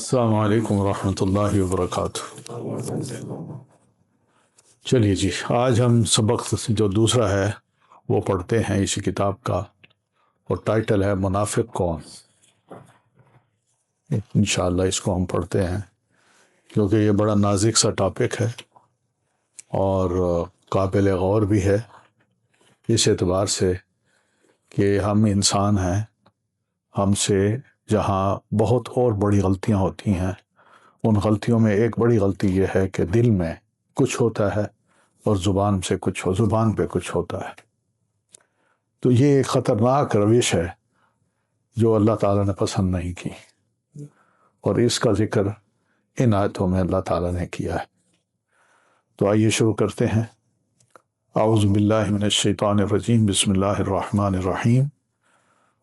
السلام علیکم ورحمۃ اللہ وبرکاتہ۔ چلیے جی، آج ہم سبق جو دوسرا ہے وہ پڑھتے ہیں اسی کتاب کا، اور ٹائٹل ہے منافق کون۔ انشاءاللہ اس کو ہم پڑھتے ہیں کیونکہ یہ بڑا نازک سا ٹاپک ہے اور قابل غور بھی ہے، اس اعتبار سے کہ ہم انسان ہیں، ہم سے جہاں بہت اور بڑی غلطیاں ہوتی ہیں، ان غلطیوں میں ایک بڑی غلطی یہ ہے کہ دل میں کچھ ہوتا ہے اور زبان پہ کچھ ہوتا ہے۔ تو یہ ایک خطرناک روش ہے جو اللہ تعالیٰ نے پسند نہیں کی، اور اس کا ذکر ان آیتوں میں اللہ تعالیٰ نے کیا ہے۔ تو آئیے شروع کرتے ہیں۔ اعوذ باللہ من الشیطان الرجیم، بسم اللہ الرحمن الرحیم۔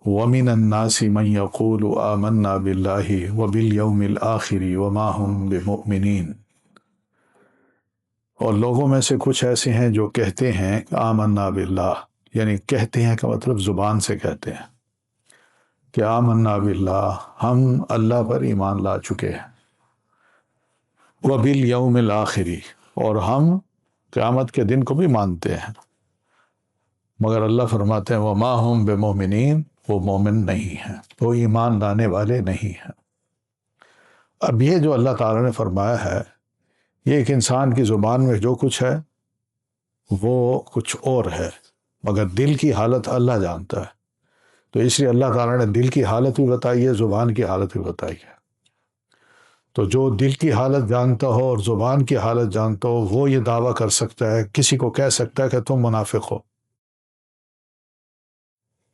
وَمِنَ النَّاسِ مَن يَقُولُ آمَنَّا بِاللَّهِ وَبِالْيَوْمِ الْآخِرِ وَمَا هُمْ بِمُؤْمِنِينَ۔ اور لوگوں میں سے کچھ ایسے ہیں جو کہتے ہیں آمنا باللہ، یعنی کہتے ہیں کا مطلب زبان سے کہتے ہیں کہ آمنا باللہ، ہم اللہ پر ایمان لا چکے ہیں، وَبِالْيَوْمِ الْآخِرِ، اور ہم قیامت کے دن کو بھی مانتے ہیں، مگر اللہ فرماتے ہیں وَمَا هُمْ بِمُؤْمِنِينَ، وہ مومن نہیں ہیں، وہ ایمان لانے والے نہیں ہیں۔ اب یہ جو اللہ تعالیٰ نے فرمایا ہے، یہ ایک انسان کی زبان میں جو کچھ ہے وہ کچھ اور ہے، مگر دل کی حالت اللہ جانتا ہے۔ تو اس لیے اللہ تعالیٰ نے دل کی حالت بھی بتائی ہے، زبان کی حالت بھی بتائی ہے۔ تو جو دل کی حالت جانتا ہو اور زبان کی حالت جانتا ہو، وہ یہ دعویٰ کر سکتا ہے، کسی کو کہہ سکتا ہے کہ تم منافق ہو۔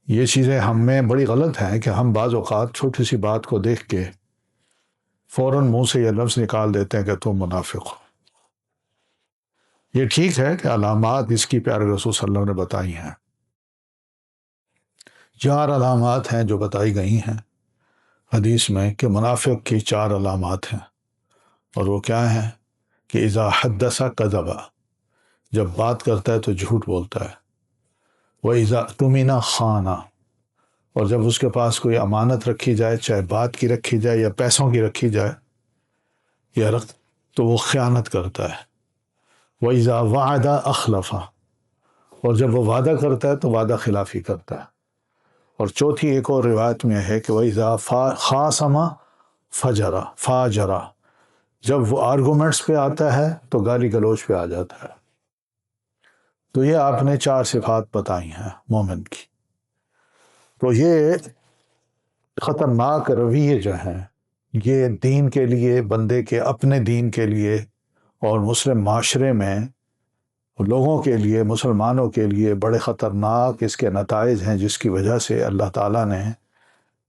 یہ چیزیں ہم میں بڑی غلط ہیں کہ ہم بعض اوقات چھوٹی سی بات کو دیکھ کے فوراً منہ سے یہ لفظ نکال دیتے ہیں کہ تم منافق ہو۔ یہ ٹھیک ہے کہ علامات اس کی پیارے رسول صلی اللہ علیہ وسلم نے بتائی ہیں، 4 علامات ہیں جو بتائی گئی ہیں حدیث میں کہ منافق کی 4 علامات ہیں، اور وہ کیا ہیں کہ اذا حدث کذب، جب بات کرتا ہے تو جھوٹ بولتا ہے، وَإِذَا اؤْتُمِنَ خَانَ، اور جب اس کے پاس کوئی امانت رکھی جائے، چاہے بات کی رکھی جائے یا پیسوں کی رکھی جائے یا تو وہ خیانت کرتا ہے، وَإِذَا وَعَدَ أَخْلَفَ، اور جب وہ وعدہ کرتا ہے تو وعدہ خلافی کرتا ہے، اور چوتھی ایک اور روایت میں ہے کہ وَإِذَا خَاصَمَ فَاجَرَ، جب وہ آرگومنٹس پہ آتا ہے تو گالی گلوچ پہ آ جاتا ہے۔ تو یہ آپ نے 4 صفات بتائی ہیں مومن کی۔ تو یہ خطرناک رویے جو ہیں، یہ دین کے لیے، بندے کے اپنے دین کے لیے اور مسلم معاشرے میں لوگوں کے لیے، مسلمانوں کے لیے بڑے خطرناک اس کے نتائج ہیں، جس کی وجہ سے اللہ تعالیٰ نے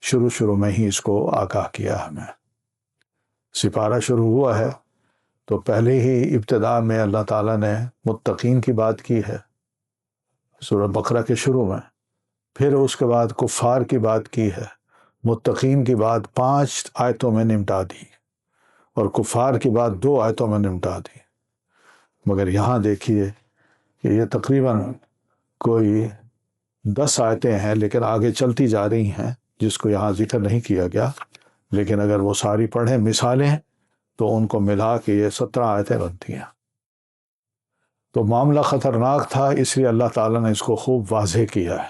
شروع میں ہی اس کو آگاہ کیا ہمیں۔ سپارہ شروع ہوا ہے تو پہلے ہی ابتدا میں اللہ تعالیٰ نے متقین کی بات کی ہے سورہ بقرہ کے شروع میں، پھر اس کے بعد کفار کی بات کی ہے، متقین کی بات 5 آیتوں میں نمٹا دی، اور کفار کی بات 2 آیتوں میں نمٹا دی۔ مگر یہاں دیکھیے کہ یہ تقریباً کوئی 10 آیتیں ہیں، لیکن آگے چلتی جا رہی ہیں، جس کو یہاں ذکر نہیں کیا گیا، لیکن اگر وہ ساری پڑھیں مثالیں تو ان کو ملا کے یہ 17 آیتیں بنتی ہیں۔ تو معاملہ خطرناک تھا، اس لیے اللہ تعالیٰ نے اس کو خوب واضح کیا ہے۔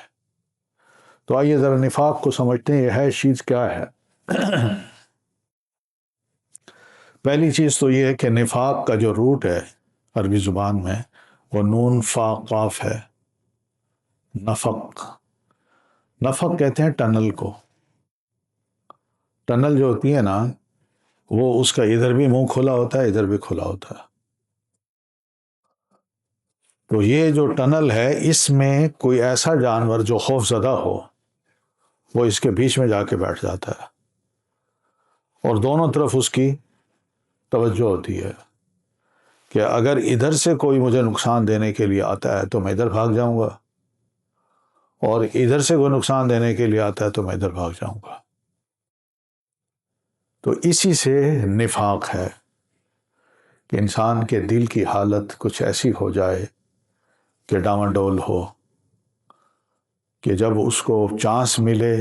تو آئیے ذرا نفاق کو سمجھتے ہیں، یہ ہے چیز کیا ہے۔ پہلی چیز تو یہ ہے کہ نفاق کا جو روٹ ہے عربی زبان میں، وہ نون فا قاف ہے، نفق۔ نفق کہتے ہیں ٹنل کو۔ ٹنل جو ہوتی ہے نا، وہ اس کا ادھر بھی منہ کھلا ہوتا ہے، ادھر بھی کھلا ہوتا ہے۔ تو یہ جو ٹنل ہے، اس میں کوئی ایسا جانور جو خوف زدہ ہو، وہ اس کے بیچ میں جا کے بیٹھ جاتا ہے، اور دونوں طرف اس کی توجہ ہوتی ہے کہ اگر ادھر سے کوئی مجھے نقصان دینے کے لیے آتا ہے تو میں ادھر بھاگ جاؤں گا، اور ادھر سے کوئی نقصان دینے کے لیے آتا ہے تو میں ادھر بھاگ جاؤں گا۔ تو اسی سے نفاق ہے کہ انسان کے دل کی حالت کچھ ایسی ہو جائے کہ ڈاواڈول ہو، کہ جب اس کو چانس ملے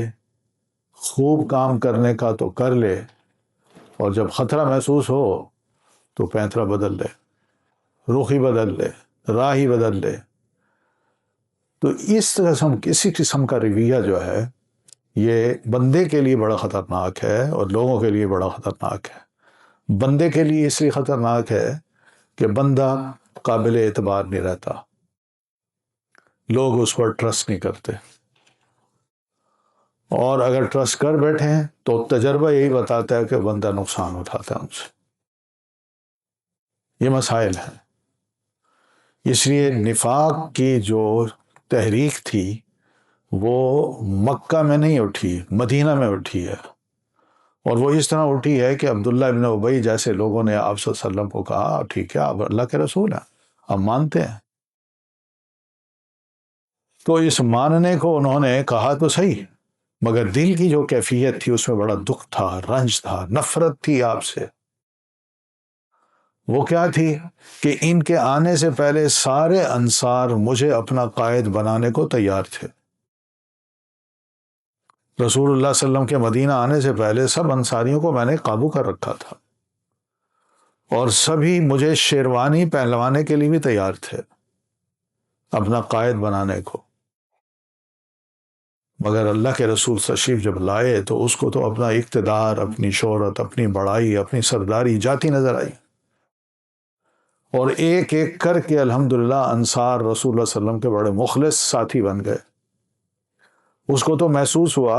خوب کام کرنے کا تو کر لے، اور جب خطرہ محسوس ہو تو پینترا بدل لے، رخ ہی بدل لے، راہ ہی بدل لے۔ تو کسی قسم کا رویہ جو ہے یہ بندے کے لیے بڑا خطرناک ہے اور لوگوں کے لیے بڑا خطرناک ہے۔ بندے کے لیے اس لیے خطرناک ہے کہ بندہ قابل اعتبار نہیں رہتا، لوگ اس پر ٹرسٹ نہیں کرتے، اور اگر ٹرسٹ کر بیٹھے ہیں تو تجربہ یہی بتاتا ہے کہ بندہ نقصان اٹھاتا ہے ان سے۔ یہ مسائل ہیں۔ اس لیے نفاق کی جو تحریک تھی وہ مکہ میں نہیں اٹھی، مدینہ میں اٹھی ہے، اور وہ اس طرح اٹھی ہے کہ عبداللہ ابن ابی جیسے لوگوں نے آپ صلی اللہ علیہ وسلم کو کہا ٹھیک ہے آپ اللہ کے رسول ہیں، ہم مانتے ہیں۔ تو اس ماننے کو انہوں نے کہا تو صحیح، مگر دل کی جو کیفیت تھی اس میں بڑا دکھ تھا، رنج تھا، نفرت تھی آپ سے۔ وہ کیا تھی کہ ان کے آنے سے پہلے سارے انصار مجھے اپنا قائد بنانے کو تیار تھے۔ رسول اللہ صلی اللہ علیہ وسلم کے مدینہ آنے سے پہلے سب انصاریوں کو میں نے قابو کر رکھا تھا، اور سبھی مجھے شیروانی پہنوانے کے لیے بھی تیار تھے، اپنا قائد بنانے کو۔ مگر اللہ کے رسول تشریف جب لائے تو اس کو تو اپنا اقتدار، اپنی شہرت، اپنی بڑائی، اپنی سرداری جاتی نظر آئی، اور ایک ایک کر کے الحمدللہ انصار رسول اللہ صلی اللہ علیہ وسلم کے بڑے مخلص ساتھی بن گئے۔ اس کو تو محسوس ہوا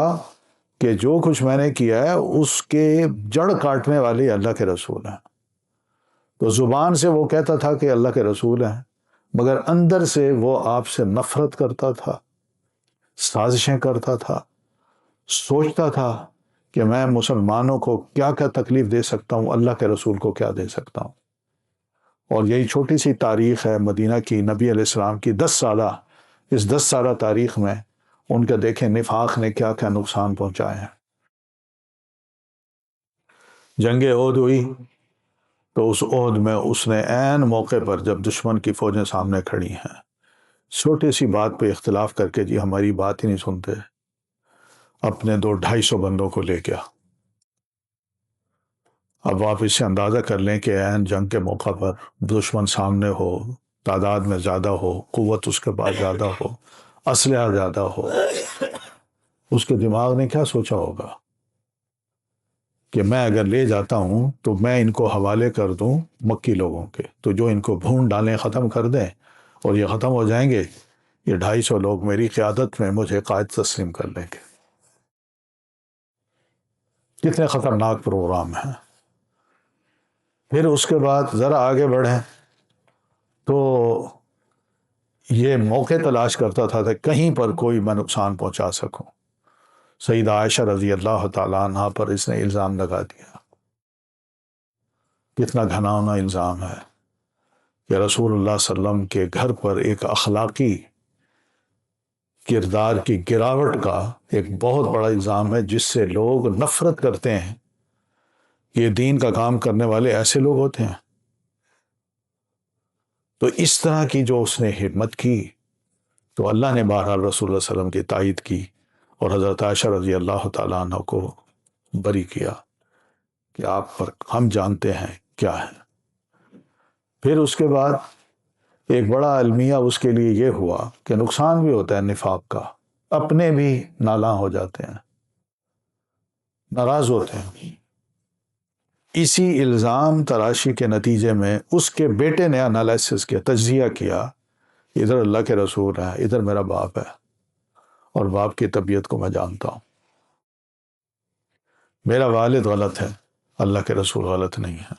کہ جو کچھ میں نے کیا ہے اس کے جڑ کاٹنے والے اللہ کے رسول ہیں۔ تو زبان سے وہ کہتا تھا کہ اللہ کے رسول ہیں، مگر اندر سے وہ آپ سے نفرت کرتا تھا، سازشیں کرتا تھا، سوچتا تھا کہ میں مسلمانوں کو کیا کیا تکلیف دے سکتا ہوں، اللہ کے رسول کو کیا دے سکتا ہوں۔ اور یہی چھوٹی سی تاریخ ہے مدینہ کی، نبی علیہ السلام کی 10 سالہ، اس 10 سالہ تاریخ میں ان کا دیکھیں نفاق نے کیا کیا نقصان پہنچائے ہیں۔ جنگ احد ہوئی تو اس عہد میں اس نے عین موقع پر جب دشمن کی فوجیں سامنے کھڑی ہیں، چھوٹی سی بات پہ اختلاف کر کے جی ہماری بات ہی نہیں سنتے، اپنے 200-250 بندوں کو لے گیا۔ اب آپ اس سے اندازہ کر لیں کہ عین جنگ کے موقع پر دشمن سامنے ہو، تعداد میں زیادہ ہو، قوت اس کے پاس زیادہ ہو، اسلحہ زیادہ ہو، اس کے دماغ نے کیا سوچا ہوگا کہ میں اگر لے جاتا ہوں تو میں ان کو حوالے کر دوں مکی لوگوں کے، تو جو ان کو بھون ڈالیں، ختم کر دیں، اور یہ ختم ہو جائیں گے، یہ 250 لوگ میری قیادت میں مجھے قائد تسلیم کر لیں گے۔ کتنے خطرناک پروگرام ہیں۔ پھر اس کے بعد ذرا آگے بڑھیں تو یہ موقع تلاش کرتا تھا کہ کہیں پر کوئی میں نقصان پہنچا سکوں۔ سیدہ عائشہ رضی اللہ تعالیٰ عنہ پر اس نے الزام لگا دیا۔ کتنا گھناؤنا الزام ہے کہ رسول اللہ صلی اللہ علیہ وسلم کے گھر پر ایک اخلاقی کردار کی گراوٹ کا ایک بہت بڑا الزام ہے، جس سے لوگ نفرت کرتے ہیں۔ یہ دین کا کام کرنے والے ایسے لوگ ہوتے ہیں۔ تو اس طرح کی جو اس نے ہمت کی تو اللہ نے بہرحال رسول اللہ صلی اللہ علیہ وسلم کی تائید کی، اور حضرت عائشہ رضی اللہ تعالیٰ عنہ کو بری کیا کہ آپ پر ہم جانتے ہیں کیا ہے۔ پھر اس کے بعد ایک بڑا المیہ اس کے لیے یہ ہوا کہ نقصان بھی ہوتا ہے نفاق کا، اپنے بھی نالاں ہو جاتے ہیں، ناراض ہوتے ہیں۔ اسی الزام تراشی کے نتیجے میں اس کے بیٹے نے انالیسس کیا، تجزیہ کیا، ادھر اللہ کے رسول ہے، ادھر میرا باپ ہے، اور باپ کی طبیعت کو میں جانتا ہوں، میرا والد غلط ہے، اللہ کے رسول غلط نہیں ہے۔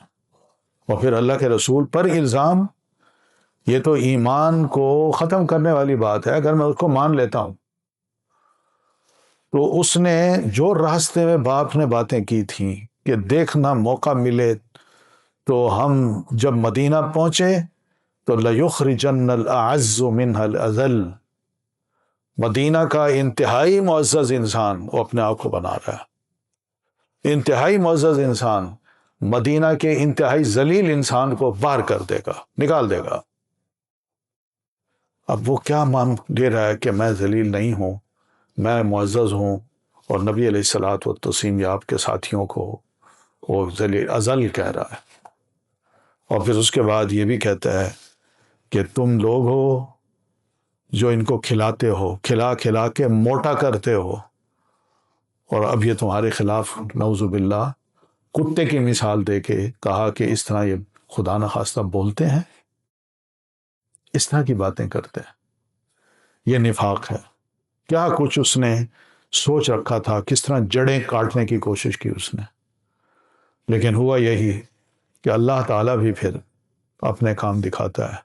اور پھر اللہ کے رسول پر الزام، یہ تو ایمان کو ختم کرنے والی بات ہے۔ اگر میں اس کو مان لیتا ہوں تو اس نے جو راستے میں باپ نے باتیں کی تھیں کہ دیکھنا موقع ملے تو ہم جب مدینہ پہنچے تو لَيُخْرِجَنَّ الْأَعَزُّ مِنْهَا الْأَذَلَّ، مدینہ کا انتہائی معزز انسان وہ اپنے آپ کو بنا رہا ہے، انتہائی معزز انسان مدینہ کے انتہائی ذلیل انسان کو باہر کر دے گا، نکال دے گا۔ اب وہ کیا مان لے رہا ہے کہ میں ذلیل نہیں ہوں، میں معزز ہوں، اور نبی علیہ الصلوۃ والتسلیم یا آپ کے ساتھیوں کو وہ ذلیل ازل کہہ رہا ہے، اور پھر اس کے بعد یہ بھی کہتا ہے کہ تم لوگ ہو جو ان کو کھلاتے ہو، کھلا کھلا کے موٹا کرتے ہو، اور اب یہ تمہارے خلاف نعوذ باللہ کتے کی مثال دے کے کہا کہ اس طرح یہ خدا نخواستہ بولتے ہیں، اس طرح کی باتیں کرتے ہیں۔ یہ نفاق ہے۔ کیا کچھ اس نے سوچ رکھا تھا، کس طرح جڑیں کاٹنے کی کوشش کی اس نے، لیکن ہوا یہی کہ اللہ تعالیٰ بھی پھر اپنے کام دکھاتا ہے۔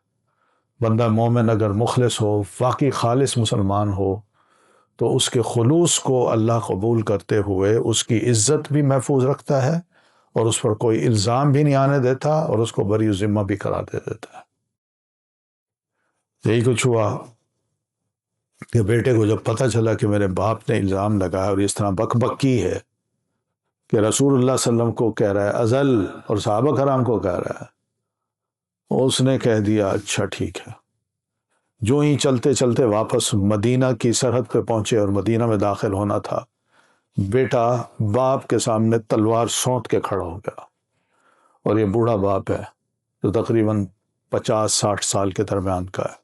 بندہ مومن اگر مخلص ہو، واقعی خالص مسلمان ہو، تو اس کے خلوص کو اللہ قبول کرتے ہوئے اس کی عزت بھی محفوظ رکھتا ہے، اور اس پر کوئی الزام بھی نہیں آنے دیتا، اور اس کو بری ذمہ بھی قرار دے دیتا ہے۔ یہی کچھ ہوا کہ بیٹے کو جب پتہ چلا کہ میرے باپ نے الزام لگایا اور اس طرح بک بک کی ہے کہ رسول اللہ صلی اللہ علیہ وسلم کو کہہ رہا ہے ازل، اور صحابہ کرام کو کہہ رہا ہے، اس نے کہہ دیا اچھا ٹھیک ہے۔ جو ہی چلتے چلتے واپس مدینہ کی سرحد پہ پہنچے اور مدینہ میں داخل ہونا تھا، بیٹا باپ کے سامنے تلوار سونت کے کھڑا ہو گیا، اور یہ بوڑھا باپ ہے جو تقریباً 50-60 سال کے درمیان کا ہے،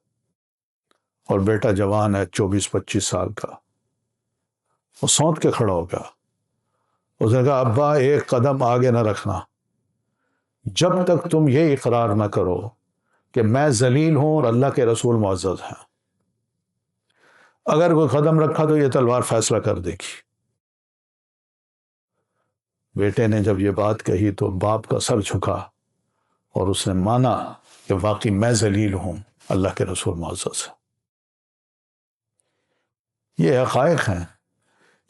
اور بیٹا جوان ہے 24-25 سال کا، وہ سونت کے کھڑا ہو گیا۔ اس نے کہا ابا ایک قدم آگے نہ رکھنا جب تک تم یہ اقرار نہ کرو کہ میں ذلیل ہوں اور اللہ کے رسول معزز ہیں۔ اگر کوئی قدم رکھا تو یہ تلوار فیصلہ کر دے گی۔ بیٹے نے جب یہ بات کہی تو باپ کا سر جھکا، اور اس نے مانا کہ واقعی میں ذلیل ہوں، اللہ کے رسول معزز ہے۔ یہ حقائق ہیں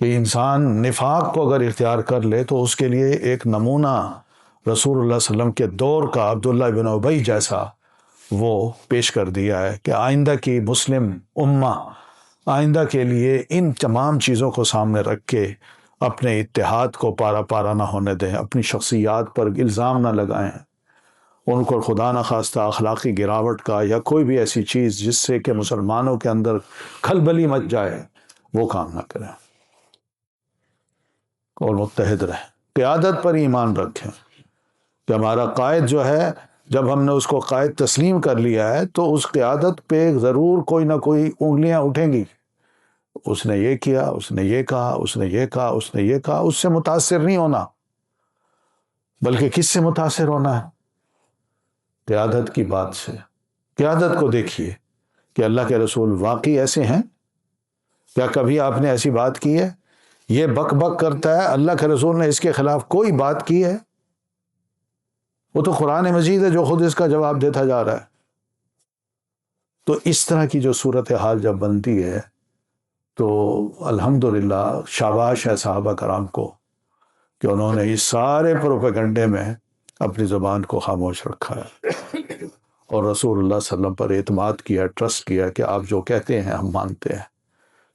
کہ انسان نفاق کو اگر اختیار کر لے تو اس کے لیے ایک نمونہ رسول اللہ صلی اللہ علیہ وسلم کے دور کا عبداللہ بن ابی جیسا وہ پیش کر دیا ہے کہ آئندہ کی مسلم امہ آئندہ کے لیے ان تمام چیزوں کو سامنے رکھ کے اپنے اتحاد کو پارا پارا نہ ہونے دیں، اپنی شخصیات پر الزام نہ لگائیں، ان کو خدا نخواستہ اخلاقی گراوٹ کا یا کوئی بھی ایسی چیز جس سے کہ مسلمانوں کے اندر کھلبلی مچ جائے وہ کام نہ کریں، اور متحد رہیں، قیادت پر ایمان رکھیں کہ ہمارا قائد جو ہے، جب ہم نے اس کو قائد تسلیم کر لیا ہے تو اس قیادت پہ ضرور کوئی نہ کوئی انگلیاں اٹھیں گی۔ اس نے یہ کیا، اس نے یہ کہا، اس نے یہ کہا، اس نے یہ کہا، اس سے متاثر نہیں ہونا، بلکہ کس سے متاثر ہونا ہے؟ قیادت کی بات سے۔ قیادت کو دیکھیے کہ اللہ کے رسول واقعی ایسے ہیں؟ کیا کبھی آپ نے ایسی بات کی ہے؟ یہ بک بک کرتا ہے، اللہ کے رسول نے اس کے خلاف کوئی بات کی ہے؟ وہ تو قرآن مجید ہے جو خود اس کا جواب دیتا جا رہا ہے۔ تو اس طرح کی جو صورتحال جب بنتی ہے تو الحمدللہ شاباش ہے صحابہ کرام کو کہ انہوں نے اس سارے پروپیگنڈے میں اپنی زبان کو خاموش رکھا ہے، اور رسول اللہ صلی اللہ علیہ وسلم پر اعتماد کیا، ٹرسٹ کیا کہ آپ جو کہتے ہیں ہم مانتے ہیں۔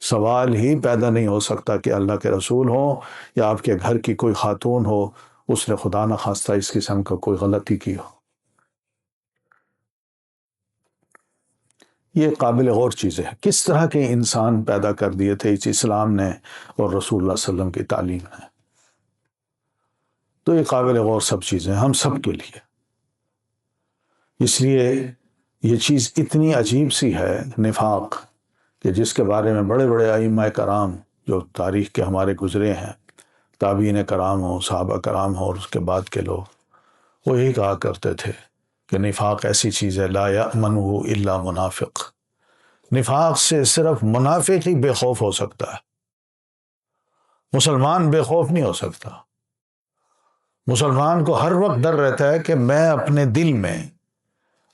سوال ہی پیدا نہیں ہو سکتا کہ اللہ کے رسول ہوں یا آپ کے گھر کی کوئی خاتون ہو، اس نے خدا نخواستہ اس قسم کا کوئی غلطی کی ہو۔ یہ قابل غور چیزیں ہیں، کس طرح کے انسان پیدا کر دیے تھے اس اسلام نے اور رسول اللہ صلی اللہ علیہ وسلم کی تعلیم نے۔ تو یہ قابل غور سب چیزیں ہم سب کے لیے۔ اس لیے یہ چیز اتنی عجیب سی ہے نفاق، کہ جس کے بارے میں بڑے بڑے ائمہ کرام جو تاریخ کے ہمارے گزرے ہیں، تابعین کرام ہوں، صحابہ کرام ہوں، اور اس کے بعد کے لوگ، وہ یہی کہا کرتے تھے کہ نفاق ایسی چیز ہے لا یأمنہ الا منافق۔ نفاق سے صرف منافق ہی بے خوف ہو سکتا ہے، مسلمان بے خوف نہیں ہو سکتا۔ مسلمان کو ہر وقت ڈر رہتا ہے کہ میں اپنے دل میں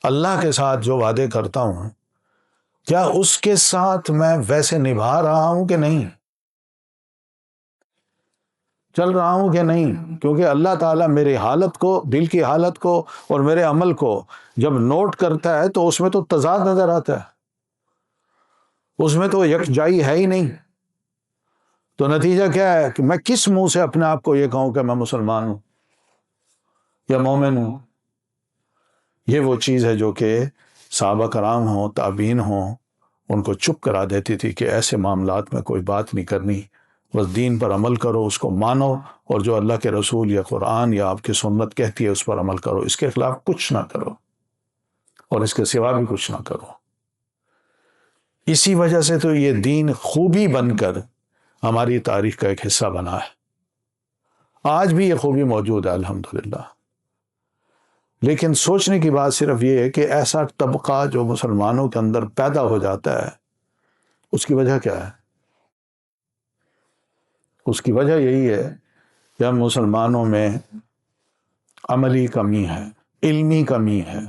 اللہ کے ساتھ جو وعدے کرتا ہوں کیا اس کے ساتھ میں ویسے نبھا رہا ہوں کہ نہیں، چل رہا ہوں کہ نہیں، کیونکہ اللہ تعالیٰ میری حالت کو، دل کی حالت کو اور میرے عمل کو جب نوٹ کرتا ہے تو اس میں تو تضاد نظر آتا ہے، اس میں تو یکجائی ہے ہی نہیں۔ تو نتیجہ کیا ہے کہ میں کس منہ سے اپنے آپ کو یہ کہوں کہ میں مسلمان ہوں یا مومن ہوں؟ یہ وہ چیز ہے جو کہ صحابہ کرام ہوں، تابعین ہوں، ان کو چپ کرا دیتی تھی کہ ایسے معاملات میں کوئی بات نہیں کرنی، بس دین پر عمل کرو، اس کو مانو، اور جو اللہ کے رسول یا قرآن یا آپ کی سنت کہتی ہے اس پر عمل کرو، اس کے خلاف کچھ نہ کرو اور اس کے سوا بھی کچھ نہ کرو۔ اسی وجہ سے تو یہ دین خوبی بن کر ہماری تاریخ کا ایک حصہ بنا ہے۔ آج بھی یہ خوبی موجود ہے الحمدللہ۔ لیکن سوچنے کی بات صرف یہ ہے کہ ایسا طبقہ جو مسلمانوں کے اندر پیدا ہو جاتا ہے، اس کی وجہ کیا ہے؟ اس کی وجہ یہی ہے کہ ہم مسلمانوں میں عملی کمی ہے، علمی کمی ہے،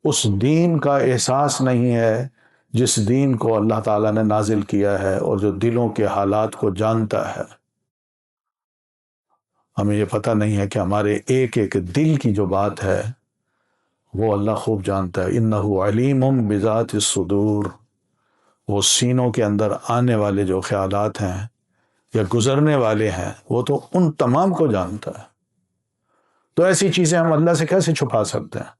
اس دین کا احساس نہیں ہے جس دین کو اللہ تعالیٰ نے نازل کیا ہے اور جو دلوں کے حالات کو جانتا ہے۔ ہمیں یہ پتہ نہیں ہے کہ ہمارے ایک ایک دل کی جو بات ہے وہ اللہ خوب جانتا ہے۔ انہ علیم بذات الصدور، وہ سینوں کے اندر آنے والے جو خیالات ہیں یا گزرنے والے ہیں وہ تو ان تمام کو جانتا ہے۔ تو ایسی چیزیں ہم اللہ سے کیسے چھپا سکتے ہیں؟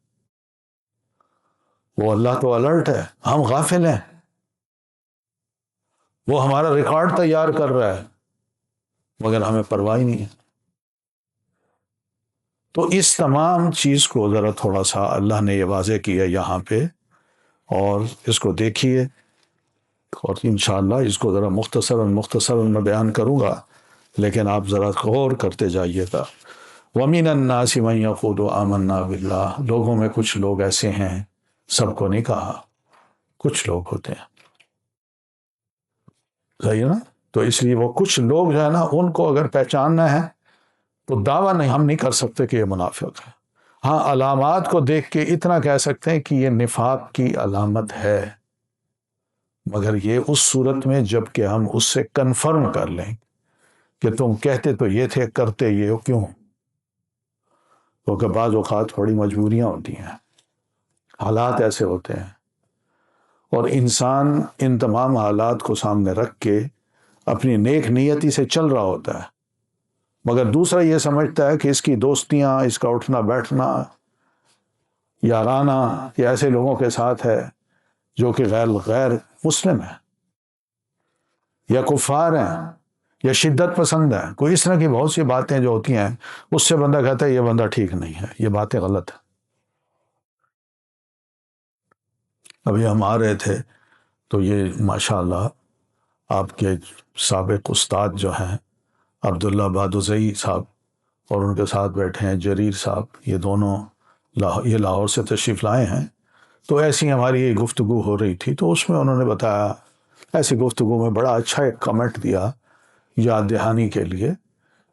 وہ اللہ تو الرٹ ہے، ہم غافل ہیں۔ وہ ہمارا ریکارڈ تیار کر رہا ہے مگر ہمیں پرواہ ہی نہیں ہے۔ تو اس تمام چیز کو ذرا تھوڑا سا اللہ نے یہ واضح کیا یہاں پہ، اور اس کو دیکھیے، اور انشاءاللہ اس کو ذرا مختصراً میں بیان کروں گا، لیکن آپ ذرا غور کرتے جائیے گا۔ وَمِنَ النَّاسِ مَن يَقُولُ آمَنَّا بِاللَّهِ، لوگوں میں کچھ لوگ ایسے ہیں، سب کو نہیں کہا، کچھ لوگ ہوتے ہیں، صحیح نا؟ تو اس لیے وہ کچھ لوگ جو ہے نا، ان کو اگر پہچاننا ہے تو دعویٰ نہیں، ہم نہیں کر سکتے کہ یہ منافق ہے۔ ہاں، علامات کو دیکھ کے اتنا کہہ سکتے ہیں کہ یہ نفاق کی علامت ہے، مگر یہ اس صورت میں جب کہ ہم اس سے کنفرم کر لیں کہ تم کہتے تو یہ تھے، کرتے یہ ہو کیوں؟ کیونکہ بعض اوقات تھوڑی مجبوریاں ہوتی ہیں، حالات ایسے ہوتے ہیں، اور انسان ان تمام حالات کو سامنے رکھ کے اپنی نیک نیتی سے چل رہا ہوتا ہے، مگر دوسرا یہ سمجھتا ہے کہ اس کی دوستیاں، اس کا اٹھنا بیٹھنا، یارانہ یہ ایسے لوگوں کے ساتھ ہے جو کہ غیر مسلم ہیں یا کفار ہیں یا شدت پسند ہیں، کوئی اس طرح کی بہت سی باتیں جو ہوتی ہیں، اس سے بندہ کہتا ہے یہ بندہ ٹھیک نہیں ہے، یہ باتیں غلط ہیں۔ ابھی ہم آ رہے تھے تو یہ ماشاءاللہ آپ کے سابق استاد جو ہیں عبداللہ بادوزئی صاحب، اور ان کے ساتھ بیٹھے ہیں جریر صاحب، یہ دونوں یہ لاہور سے تشریف لائے ہیں۔ تو ایسی ہماری یہ گفتگو ہو رہی تھی، تو اس میں انہوں نے بتایا، ایسی گفتگو میں بڑا اچھا ایک کمنٹ دیا یاد دہانی کے لیے،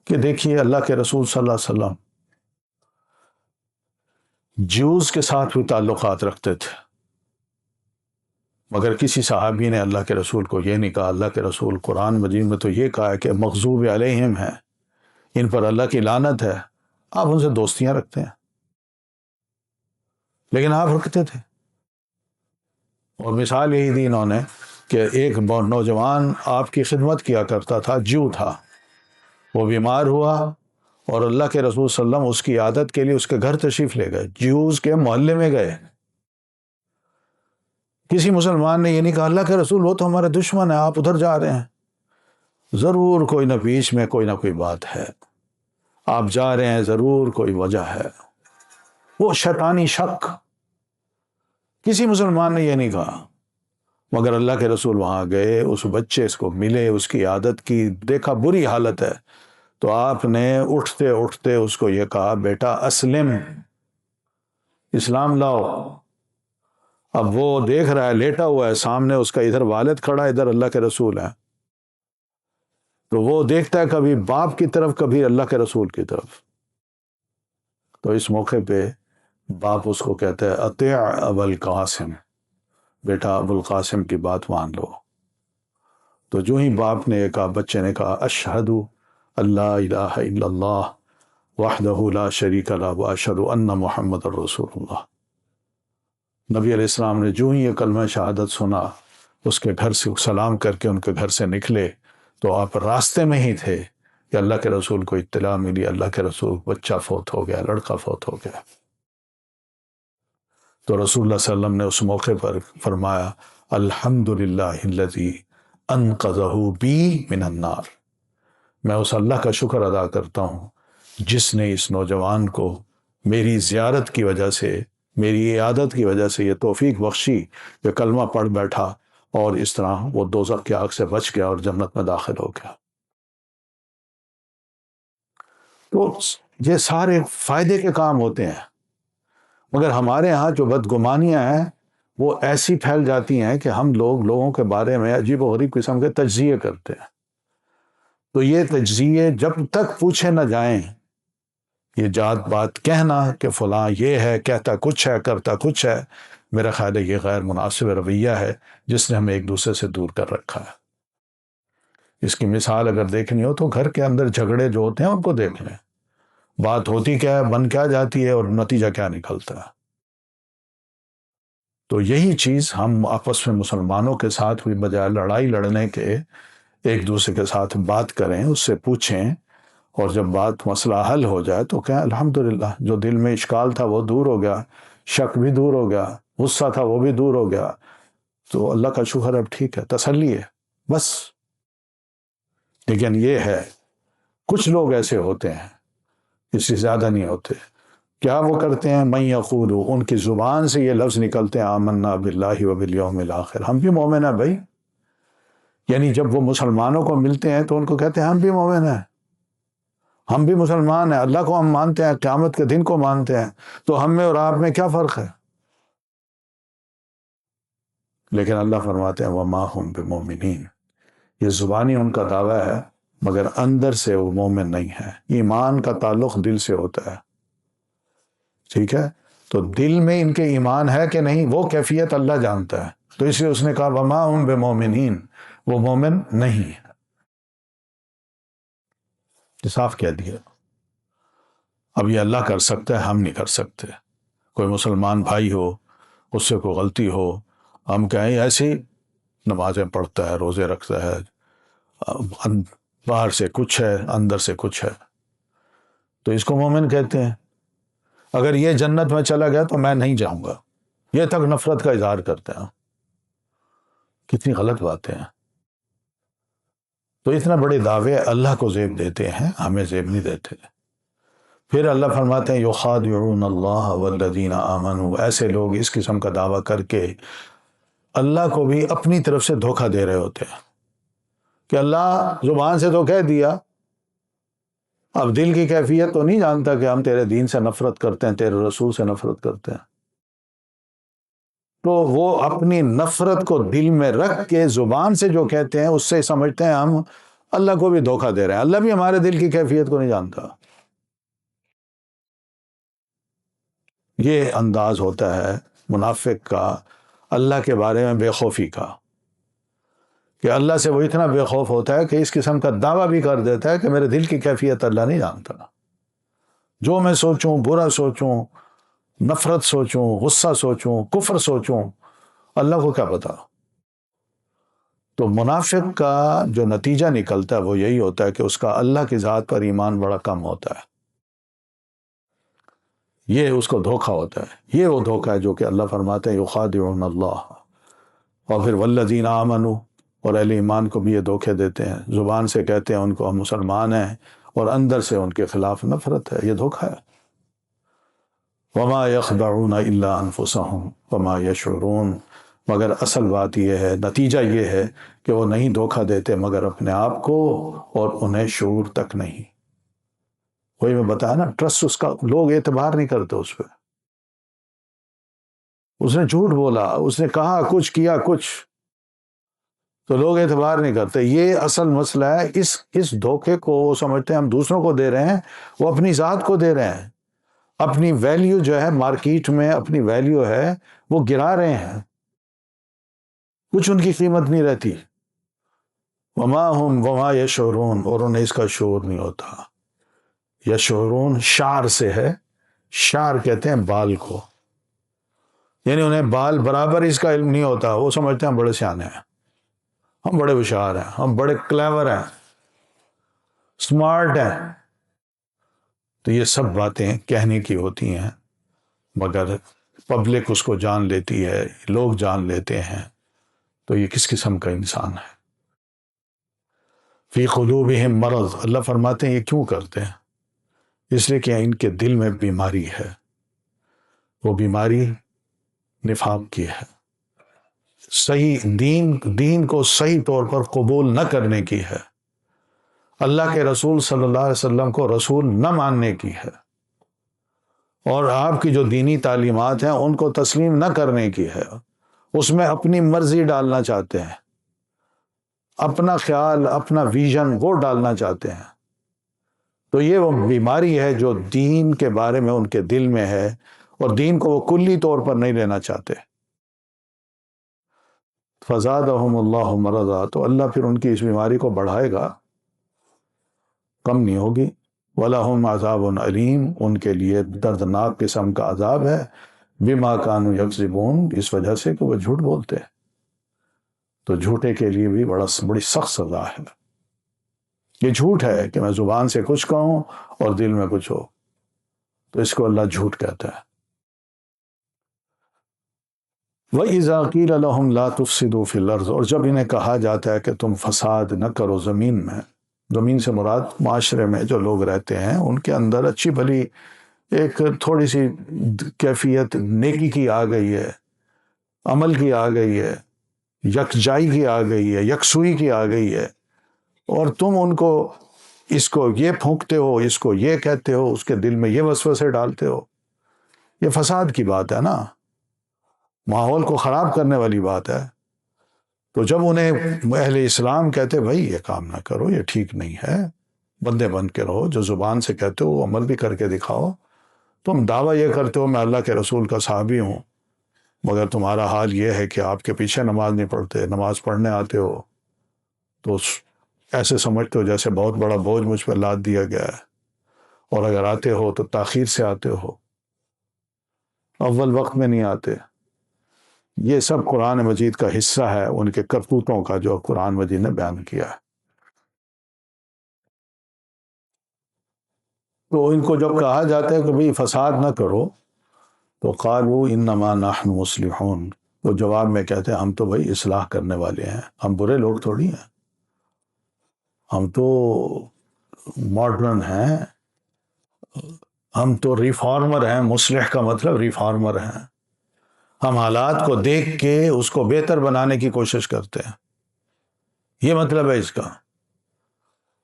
کہ دیکھیے اللہ کے رسول صلی اللہ علیہ وسلم جیوز کے ساتھ بھی تعلقات رکھتے تھے، مگر کسی صحابی نے اللہ کے رسول کو یہ نہیں کہا۔ اللہ کے رسول قرآن مجید میں تو یہ کہا ہے کہ مغضوب علیہم ہیں، ان پر اللہ کی لعنت ہے، آپ ان سے دوستیاں رکھتے ہیں، لیکن آپ رکھتے تھے۔ اور مثال یہی دی انہوں نے کہ ایک نوجوان آپ کی خدمت کیا کرتا تھا، جیو تھا، وہ بیمار ہوا اور اللہ کے رسول صلی اللہ علیہ وسلم اس کی عادت کے لیے اس کے گھر تشریف لے گئے، جیوز کے محلے میں گئے۔ کسی مسلمان نے یہ نہیں کہا اللہ کے رسول وہ تو ہمارے دشمن ہیں، آپ ادھر جا رہے ہیں۔ ضرور کوئی نہ بیچ میں کوئی نہ کوئی بات ہے، آپ جا رہے ہیں، ضرور کوئی وجہ ہے، وہ شیطانی شک۔ کسی مسلمان نے یہ نہیں کہا، مگر اللہ کے رسول وہاں گئے، اس بچے کو ملے، اس کی عادت کی، دیکھا بری حالت ہے، تو آپ نے اٹھتے اٹھتے اس کو یہ کہا بیٹا اسلم، اسلام لاؤ۔ اب وہ دیکھ رہا ہے، لیٹا ہوا ہے سامنے اس کا، ادھر والد کھڑا ہے، ادھر اللہ کے رسول ہے، تو وہ دیکھتا ہے کبھی باپ کی طرف کبھی اللہ کے رسول کی طرف۔ تو اس موقع پہ باپ اس کو کہتا ہے اطیع ابا القاسم، بیٹا ابو القاسم کی بات مان لو۔ تو جو ہی باپ نے کہا، بچے نے کہا اشہد اللہ الہ الا اللہ وحدہ لا شریک لہ واشہد ان محمد الرسول اللہ۔ نبی علیہ السلام نے جو ہی یہ کلمہ شہادت سنا، اس کے گھر سے سلام کر کے ان کے گھر سے نکلے، تو آپ راستے میں ہی تھے کہ اللہ کے رسول کو اطلاع ملی، اللہ کے رسول بچہ فوت ہو گیا، لڑکا فوت ہو گیا۔ تو رسول اللہ صلی اللہ علیہ وسلم نے اس موقع پر فرمایا الحمدللہ الذی انقذہ بی من النار، میں اس اللہ کا شکر ادا کرتا ہوں جس نے اس نوجوان کو میری زیارت کی وجہ سے، میری عیادت کی وجہ سے یہ توفیق بخشی کہ کلمہ پڑھ بیٹھا اور اس طرح وہ دوزخ کی آگ سے بچ گیا اور جنت میں داخل ہو گیا۔ تو یہ سارے فائدے کے کام ہوتے ہیں، مگر ہمارے ہاں جو بدگمانیاں ہیں وہ ایسی پھیل جاتی ہیں کہ ہم لوگوں کے بارے میں عجیب و غریب قسم کے تجزیے کرتے ہیں۔ تو یہ تجزیے جب تک پوچھے نہ جائیں، یہ جات بات کہنا کہ فلاں یہ ہے، کہتا کچھ ہے کرتا کچھ ہے، میرا خیال ہے یہ غیر مناسب رویہ ہے جس نے ہمیں ایک دوسرے سے دور کر رکھا ہے۔ اس کی مثال اگر دیکھنی ہو تو گھر کے اندر جھگڑے جو ہوتے ہیں ان کو دیکھ لیں، بات ہوتی کیا ہے، بن کیا جاتی ہے اور نتیجہ کیا نکلتا ہے۔ تو یہی چیز ہم آپس میں مسلمانوں کے ساتھ بھی بجائے لڑائی لڑنے کے ایک دوسرے کے ساتھ بات کریں، اس سے پوچھیں، اور جب بات مسئلہ حل ہو جائے تو کہیں الحمدللہ جو دل میں اشکال تھا وہ دور ہو گیا، شک بھی دور ہو گیا، غصہ تھا وہ بھی دور ہو گیا، تو اللہ کا شکر اب ٹھیک ہے، تسلی ہے بس۔ لیکن یہ ہے کچھ لوگ ایسے ہوتے ہیں، اس سے زیادہ نہیں ہوتے، کیا وہ کرتے ہیں، من یقول، ان کی زبان سے یہ لفظ نکلتے ہیں آمنا باللہ وبالیوم الاخر، ہم بھی مومن ہیں بھائی، یعنی جب وہ مسلمانوں کو ملتے ہیں تو ان کو کہتے ہیں ہم بھی مومن ہیں، ہم بھی مسلمان ہیں، اللہ کو ہم مانتے ہیں، قیامت کے دن کو مانتے ہیں، تو ہم میں اور آپ میں کیا فرق ہے؟ لیکن اللہ فرماتے ہیں وما ہم بمومنین، یہ زبانی ان کا دعویٰ ہے مگر اندر سے وہ مومن نہیں ہے۔ ایمان کا تعلق دل سے ہوتا ہے، ٹھیک ہے؟ تو دل میں ان کے ایمان ہے کہ نہیں وہ کیفیت اللہ جانتا ہے، تو اس لیے اس نے کہا وما ہم بمومنین، وہ مومن نہیں ہے، صاف کہہ دیا۔ اب یہ اللہ کر سکتا ہے، ہم نہیں کر سکتے۔ کوئی مسلمان بھائی ہو، اس سے کوئی غلطی ہو، ہم کہیں ایسی نمازیں پڑھتا ہے، روزے رکھتا ہے، باہر سے کچھ ہے اندر سے کچھ ہے، تو اس کو مومن کہتے ہیں۔ اگر یہ جنت میں چلا گیا تو میں نہیں جاؤں گا، یہ تک نفرت کا اظہار کرتے ہیں۔ کتنی غلط باتیں ہیں۔ تو اتنا بڑے دعوے اللہ کو زیب دیتے ہیں، ہمیں زیب نہیں دیتے۔ پھر اللہ فرماتے ہیں یخادعون اللہ والذین آمنوا، ایسے لوگ اس قسم کا دعویٰ کر کے اللہ کو بھی اپنی طرف سے دھوکہ دے رہے ہوتے ہیں کہ اللہ زبان سے تو کہہ دیا، اب دل کی کیفیت تو نہیں جانتا کہ ہم تیرے دین سے نفرت کرتے ہیں، تیرے رسول سے نفرت کرتے ہیں۔ تو وہ اپنی نفرت کو دل میں رکھ کے زبان سے جو کہتے ہیں اس سے سمجھتے ہیں ہم اللہ کو بھی دھوکہ دے رہے ہیں، اللہ بھی ہمارے دل کی کیفیت کو نہیں جانتا۔ یہ انداز ہوتا ہے منافق کا اللہ کے بارے میں بے خوفی کا، کہ اللہ سے وہ اتنا بے خوف ہوتا ہے کہ اس قسم کا دعویٰ بھی کر دیتا ہے کہ میرے دل کی کیفیت اللہ نہیں جانتا، جو میں سوچوں، برا سوچوں، نفرت سوچوں، غصہ سوچوں، کفر سوچوں، اللہ کو کیا پتا۔ تو منافق کا جو نتیجہ نکلتا ہے وہ یہی ہوتا ہے کہ اس کا اللہ کی ذات پر ایمان بڑا کم ہوتا ہے، یہ اس کو دھوکہ ہوتا ہے، یہ وہ دھوکہ ہے جو کہ اللہ فرماتے ہیں یخادعون اللہ، اور پھر والذین آمنوا، اور اہل ایمان کو بھی یہ دھوکے دیتے ہیں، زبان سے کہتے ہیں ان کو ہم مسلمان ہیں اور اندر سے ان کے خلاف نفرت ہے، یہ دھوکہ ہے۔ وما يخدعون الا انفسهم وما يشعرون، مگر اصل بات یہ ہے، نتیجہ یہ ہے کہ وہ نہیں دھوکہ دیتے مگر اپنے آپ کو، اور انہیں شعور تک نہیں۔ وہی میں بتایا نا، ٹرسٹ اس کا، لوگ اعتبار نہیں کرتے اس پہ، اس نے جھوٹ بولا، اس نے کہا کچھ کیا کچھ، تو لوگ اعتبار نہیں کرتے۔ یہ اصل مسئلہ ہے، اس دھوکے کو وہ سمجھتے ہیں ہم دوسروں کو دے رہے ہیں، وہ اپنی ذات کو دے رہے ہیں، اپنی ویلیو جو ہے مارکیٹ میں، اپنی ویلیو ہے وہ گرا رہے ہیں، کچھ ان کی قیمت نہیں رہتی۔ وما ہم وما یشعرون، اور انہیں اس کا شعور نہیں ہوتا۔ یشعرون شعر سے ہے، شعر کہتے ہیں بال کو، یعنی انہیں بال برابر اس کا علم نہیں ہوتا، وہ سمجھتے ہیں ہم بڑے سیانے ہیں، ہم بڑے ہوشیار ہیں، ہم بڑے کلیور ہیں، سمارٹ ہیں۔ تو یہ سب باتیں کہنے کی ہوتی ہیں مگر پبلک اس کو جان لیتی ہے، لوگ جان لیتے ہیں، تو یہ کس قسم کا انسان ہے؟ فی قلوبہم مرض، اللہ فرماتے ہیں یہ کیوں کرتے ہیں؟ اس لیے کہ ان کے دل میں بیماری ہے، وہ بیماری نفاق کی ہے، صحیح دین کو صحیح طور پر قبول نہ کرنے کی ہے، اللہ کے رسول صلی اللہ علیہ وسلم کو رسول نہ ماننے کی ہے، اور آپ کی جو دینی تعلیمات ہیں ان کو تسلیم نہ کرنے کی ہے، اس میں اپنی مرضی ڈالنا چاہتے ہیں، اپنا خیال، اپنا ویژن وہ ڈالنا چاہتے ہیں۔ تو یہ وہ بیماری ہے جو دین کے بارے میں ان کے دل میں ہے، اور دین کو وہ کلی طور پر نہیں لینا چاہتے۔ فزادہم اللہ مرضا، تو اللہ پھر ان کی اس بیماری کو بڑھائے گا، کم نہیں ہوگی۔ وَلَهُمْ عَذَابٌ علیم، ان کے لیے دردناک قسم کا عذاب ہے، بما كانوا یکذبون، اس وجہ سے کہ وہ جھوٹ بولتے ہیں۔ تو جھوٹے کے لیے بھی بڑی سخت سزا ہے۔ یہ جھوٹ ہے کہ میں زبان سے کچھ کہوں اور دل میں کچھ ہو، تو اس کو اللہ جھوٹ کہتا ہے۔ وَإِذَا قِيلَ لَهُمْ لَا تُفْسِدُوا فِي الْأَرْضِ، اور جب انہیں کہا جاتا ہے کہ تم فساد نہ کرو زمین میں، زمین سے مراد معاشرے میں جو لوگ رہتے ہیں ان کے اندر اچھی بھلی ایک تھوڑی سی کیفیت نیکی کی آ گئی ہے، عمل کی آ گئی ہے، یکجائی کی آ گئی ہے، یکسوئی کی آ گئی ہے، اور تم ان کو اس کو یہ پھونکتے ہو، اس کو یہ کہتے ہو، اس کے دل میں یہ وسوسے ڈالتے ہو، یہ فساد کی بات ہے نا، ماحول کو خراب کرنے والی بات ہے۔ تو جب انہیں اہل اسلام کہتے بھائی یہ کام نہ کرو، یہ ٹھیک نہیں ہے، بندے بن کے رہو، جو زبان سے کہتے ہو وہ عمل بھی کر کے دکھاؤ، تم دعویٰ یہ کرتے ہو میں اللہ کے رسول کا صحابی ہوں، مگر تمہارا حال یہ ہے کہ آپ کے پیچھے نماز نہیں پڑھتے، نماز پڑھنے آتے ہو تو ایسے سمجھتے ہو جیسے بہت بڑا بوجھ مجھ پہ لاد دیا گیا ہے، اور اگر آتے ہو تو تاخیر سے آتے ہو، اول وقت میں نہیں آتے۔ یہ سب قرآن مجید کا حصہ ہے ان کے کرتوتوں کا جو قرآن مجید نے بیان کیا ہے۔ تو ان کو جب کہا جاتا ہے کہ بھئی فساد نہ کرو، تو قالوا انما نحن مصلحون، وہ جواب میں کہتے ہیں ہم تو بھئی اصلاح کرنے والے ہیں، ہم برے لوگ تھوڑی ہیں، ہم تو ماڈرن ہیں، ہم تو ریفارمر ہیں، مصلح کا مطلب ریفارمر ہیں، ہم حالات کو دیکھ کے اس کو بہتر بنانے کی کوشش کرتے ہیں، یہ مطلب ہے اس کا۔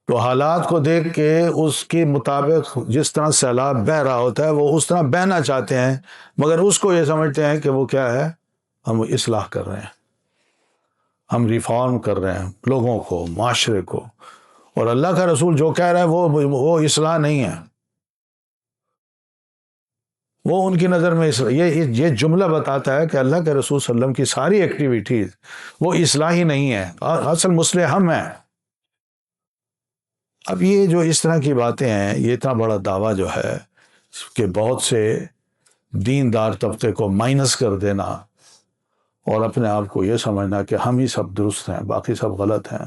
تو حالات کو دیکھ کے اس کے مطابق جس طرح سیلاب بہہ رہا ہوتا ہے وہ اس طرح بہنا چاہتے ہیں، مگر اس کو یہ سمجھتے ہیں کہ وہ کیا ہے، ہم اصلاح کر رہے ہیں، ہم ریفارم کر رہے ہیں لوگوں کو، معاشرے کو، اور اللہ کا رسول جو کہہ رہا ہے وہ اصلاح نہیں ہے، وہ ان کی نظر میں یہ جملہ بتاتا ہے کہ اللہ کے رسول صلی اللہ علیہ وسلم کی ساری ایکٹیویٹیز وہ اصلاحی نہیں ہے، اصل مصلح ہم ہیں۔ اب یہ جو اس طرح کی باتیں ہیں، یہ اتنا بڑا دعویٰ جو ہے کہ بہت سے دیندار طبقے کو مائنس کر دینا اور اپنے آپ کو یہ سمجھنا کہ ہم ہی سب درست ہیں باقی سب غلط ہیں،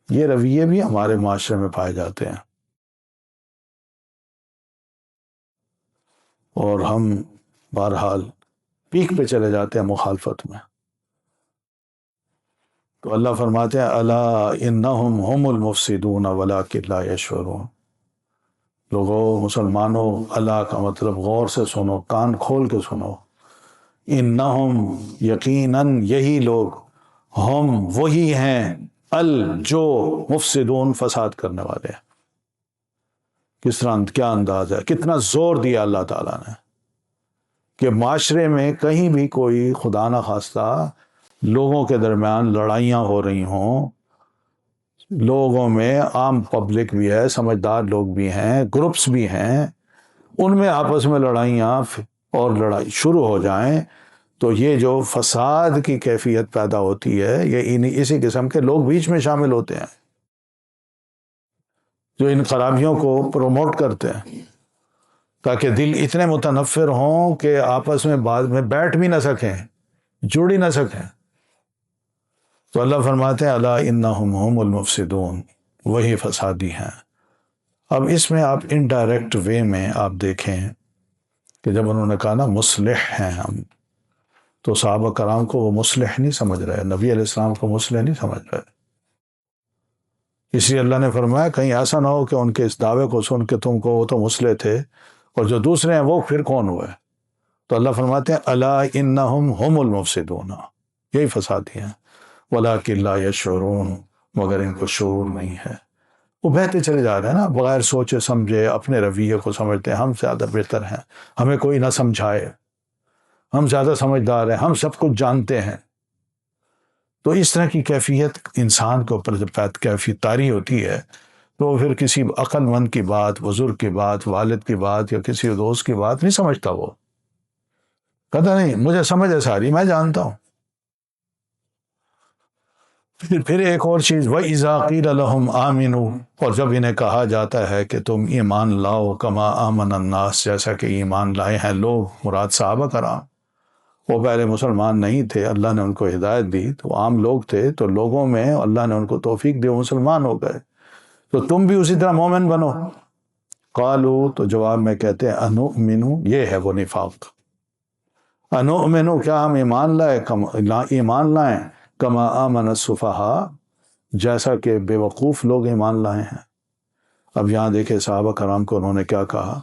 یہ رویے بھی ہمارے معاشرے میں پائے جاتے ہیں، اور ہم بہرحال پیک پہ چلے جاتے ہیں مخالفت میں۔ تو اللہ فرماتے ہیں الا انہم هم المفسدون ولکن لا یشعرون، لوگو مسلمانوں، اللہ کا مطلب غور سے سنو، کان کھول کے سنو، انہم یقیناً یہی لوگ، ہم وہی ہیں، جو مفسدون فساد کرنے والے ہیں۔ کس طرح، کیا انداز ہے، کتنا زور دیا اللہ تعالیٰ نے کہ معاشرے میں کہیں بھی کوئی خدا نہ خواستہ لوگوں کے درمیان لڑائیاں ہو رہی ہوں، لوگوں میں عام پبلک بھی ہے، سمجھدار لوگ بھی ہیں، گروپس بھی ہیں، ان میں آپس میں لڑائیاں اور لڑائی شروع ہو جائیں تو یہ جو فساد کی کیفیت پیدا ہوتی ہے، یہ اسی قسم کے لوگ بیچ میں شامل ہوتے ہیں جو ان خرابیوں کو پروموٹ کرتے ہیں، تاکہ دل اتنے متنفر ہوں کہ آپس میں بعد میں بیٹھ بھی نہ سکیں، جڑ ہی نہ سکیں۔ تو اللہ فرماتے ہیں الا انہم هم المفسدون، وہی فسادی ہیں۔ اب اس میں آپ انڈائریکٹ وے میں آپ دیکھیں کہ جب انہوں نے کہا نا مصلح ہیں ہم، تو صحابہ کرام کو وہ مصلح نہیں سمجھ رہے، نبی علیہ السلام کو مصلح نہیں سمجھ رہے، اس لیے اللہ نے فرمایا کہیں ایسا نہ ہو کہ ان کے اس دعوے کو سن کے تم کو وہ تو مسلح تھے اور جو دوسرے ہیں وہ پھر کون ہوئے. تو اللہ فرماتے ہیں الا انہم ہم المفسدون، یہی فسادی ہیں، ولکن لا یشعرون، مگر ان کو شعور نہیں ہے. وہ بہتے چلے جا رہے ہیں نا، بغیر سوچے سمجھے اپنے رویے کو سمجھتے ہیں ہم زیادہ بہتر ہیں، ہمیں کوئی نہ سمجھائے، ہم زیادہ سمجھدار ہیں، ہم سب کچھ جانتے ہیں. تو اس طرح کی کیفیت انسان کے اوپر جب کیفیت طاری ہوتی ہے تو پھر کسی عقل مند کی بات، بزرگ کی بات، والد کی بات یا کسی دوست کی بات نہیں سمجھتا. وہ کہتا نہیں مجھے سمجھ ہے ساری، میں جانتا ہوں. پھر ایک اور چیز، وَإِذَا قِيلَ لَهُمْ آمِنُوا، اور جب انہیں کہا جاتا ہے کہ تم ایمان لاؤ، کما آمن الناس، جیسا کہ ایمان لائے ہیں لوگ، مراد صحابہ کرام. وہ پہلے مسلمان نہیں تھے، اللہ نے ان کو ہدایت دی، تو عام لوگ تھے، تو لوگوں میں اللہ نے ان کو توفیق دی، وہ مسلمان ہو گئے، تو تم بھی اسی طرح مومن بنو. قالوا، تو جواب میں کہتے ہیں انؤمنو، یہ ہے وہ نفاق. انؤمنو، کیا ہم ایمان لائیں کما آمن السفہاء، جیسا کہ بے وقوف لوگ ایمان لائے ہیں. اب یہاں دیکھیں صحابہ کرام کو انہوں نے کیا کہا،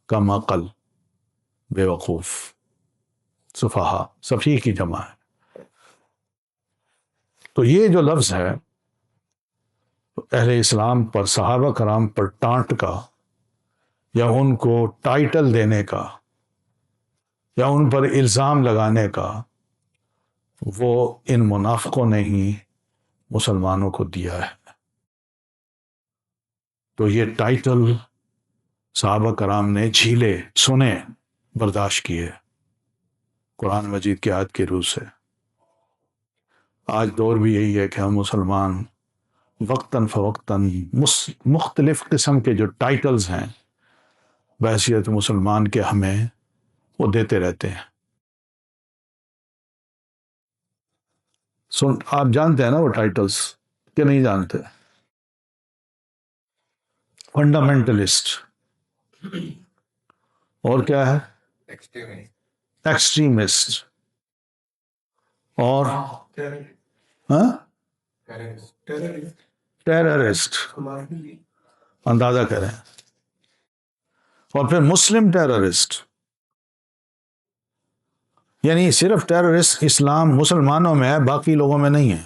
کم عقل، بے وقوف. سفہاء سفیہ کی جمع ہے. تو یہ جو لفظ ہے اہل اسلام پر صحابہ کرام پر ٹانٹ کا یا ان کو ٹائٹل دینے کا یا ان پر الزام لگانے کا، وہ ان منافقوں نے ہی مسلمانوں کو دیا ہے. تو یہ ٹائٹل صحابہ کرام نے جھیلے، سنے، برداشت کیے قرآن مجید کی آیت کی روح سے. آج دور بھی یہی ہے کہ ہم مسلمان وقتاً فوقتاً مختلف قسم کے جو ٹائٹلز ہیں بحیثیت مسلمان کے ہمیں وہ دیتے رہتے ہیں. آپ جانتے ہیں نا وہ ٹائٹلز کہ نہیں جانتے؟ فنڈامنٹلسٹ، اور کیا ہے، ایکسٹریمسٹ، اور ٹیررسٹ، اندازہ کریں. اور پھر مسلم ٹیررسٹ، یعنی صرف ٹیررسٹ اسلام مسلمانوں میں ہے، باقی لوگوں میں نہیں ہے.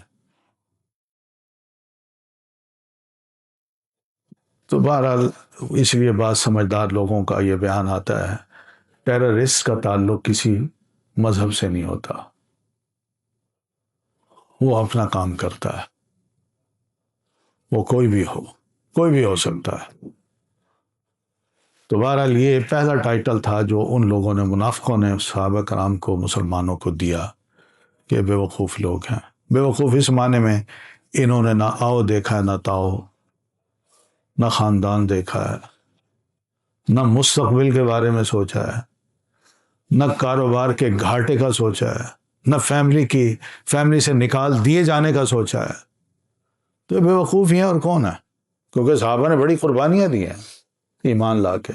تو بہرحال اس لیے بعض سمجھدار لوگوں کا یہ بیان آتا ہے ٹیررسٹ کا تعلق کسی مذہب سے نہیں ہوتا، وہ اپنا کام کرتا ہے، وہ کوئی بھی ہو سکتا ہے. تو بہرحال یہ پہلا ٹائٹل تھا جو ان لوگوں نے، منافقوں نے صحابہ کرام کو، مسلمانوں کو دیا کہ بے وقوف لوگ ہیں. بے وقوف اس معنی میں انہوں نے نہ آؤ دیکھا ہے، نہ تاؤ، نہ خاندان دیکھا ہے، نہ مستقبل کے بارے میں سوچا ہے، نہ کاروبار کے گھاٹے کا سوچا ہے، نہ فیملی سے نکال دیے جانے کا سوچا ہے. تو بے وقوف ہی ہیں، اور کون ہے؟ کیونکہ صحابہ نے بڑی قربانیاں دی ہیں ایمان لا کے.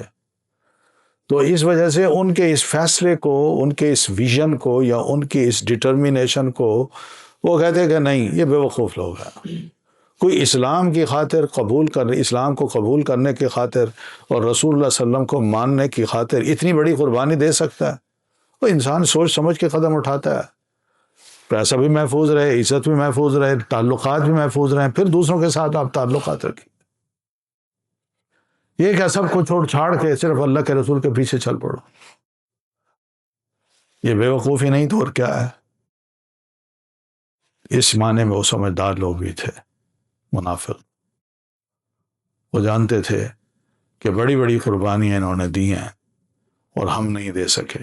تو اس وجہ سے ان کے اس فیصلے کو، ان کے اس ویژن کو یا ان کی اس ڈٹرمینیشن کو وہ کہتے ہیں کہ نہیں، یہ بے وقوف لوگ ہیں. کوئی اسلام کی خاطر اسلام کو قبول کرنے کی خاطر اور رسول اللہ صلی اللہ علیہ وسلم کو ماننے کی خاطر اتنی بڑی قربانی دے سکتا ہے؟ وہ انسان سوچ سمجھ کے قدم اٹھاتا ہے، پیسہ بھی محفوظ رہے، عزت بھی محفوظ رہے، تعلقات بھی محفوظ رہیں، پھر دوسروں کے ساتھ آپ تعلقات رکھیں. یہ کہ سب کو چھوڑ چھاڑ کے صرف اللہ کے رسول کے پیچھے چل پڑو، یہ بے وقوفی نہیں تو اور کیا ہے؟ اس معنی میں وہ سمجھدار لوگ بھی تھے منافق. وہ جانتے تھے کہ بڑی بڑی قربانیاں انہوں نے دی ہیں اور ہم نہیں دے سکے،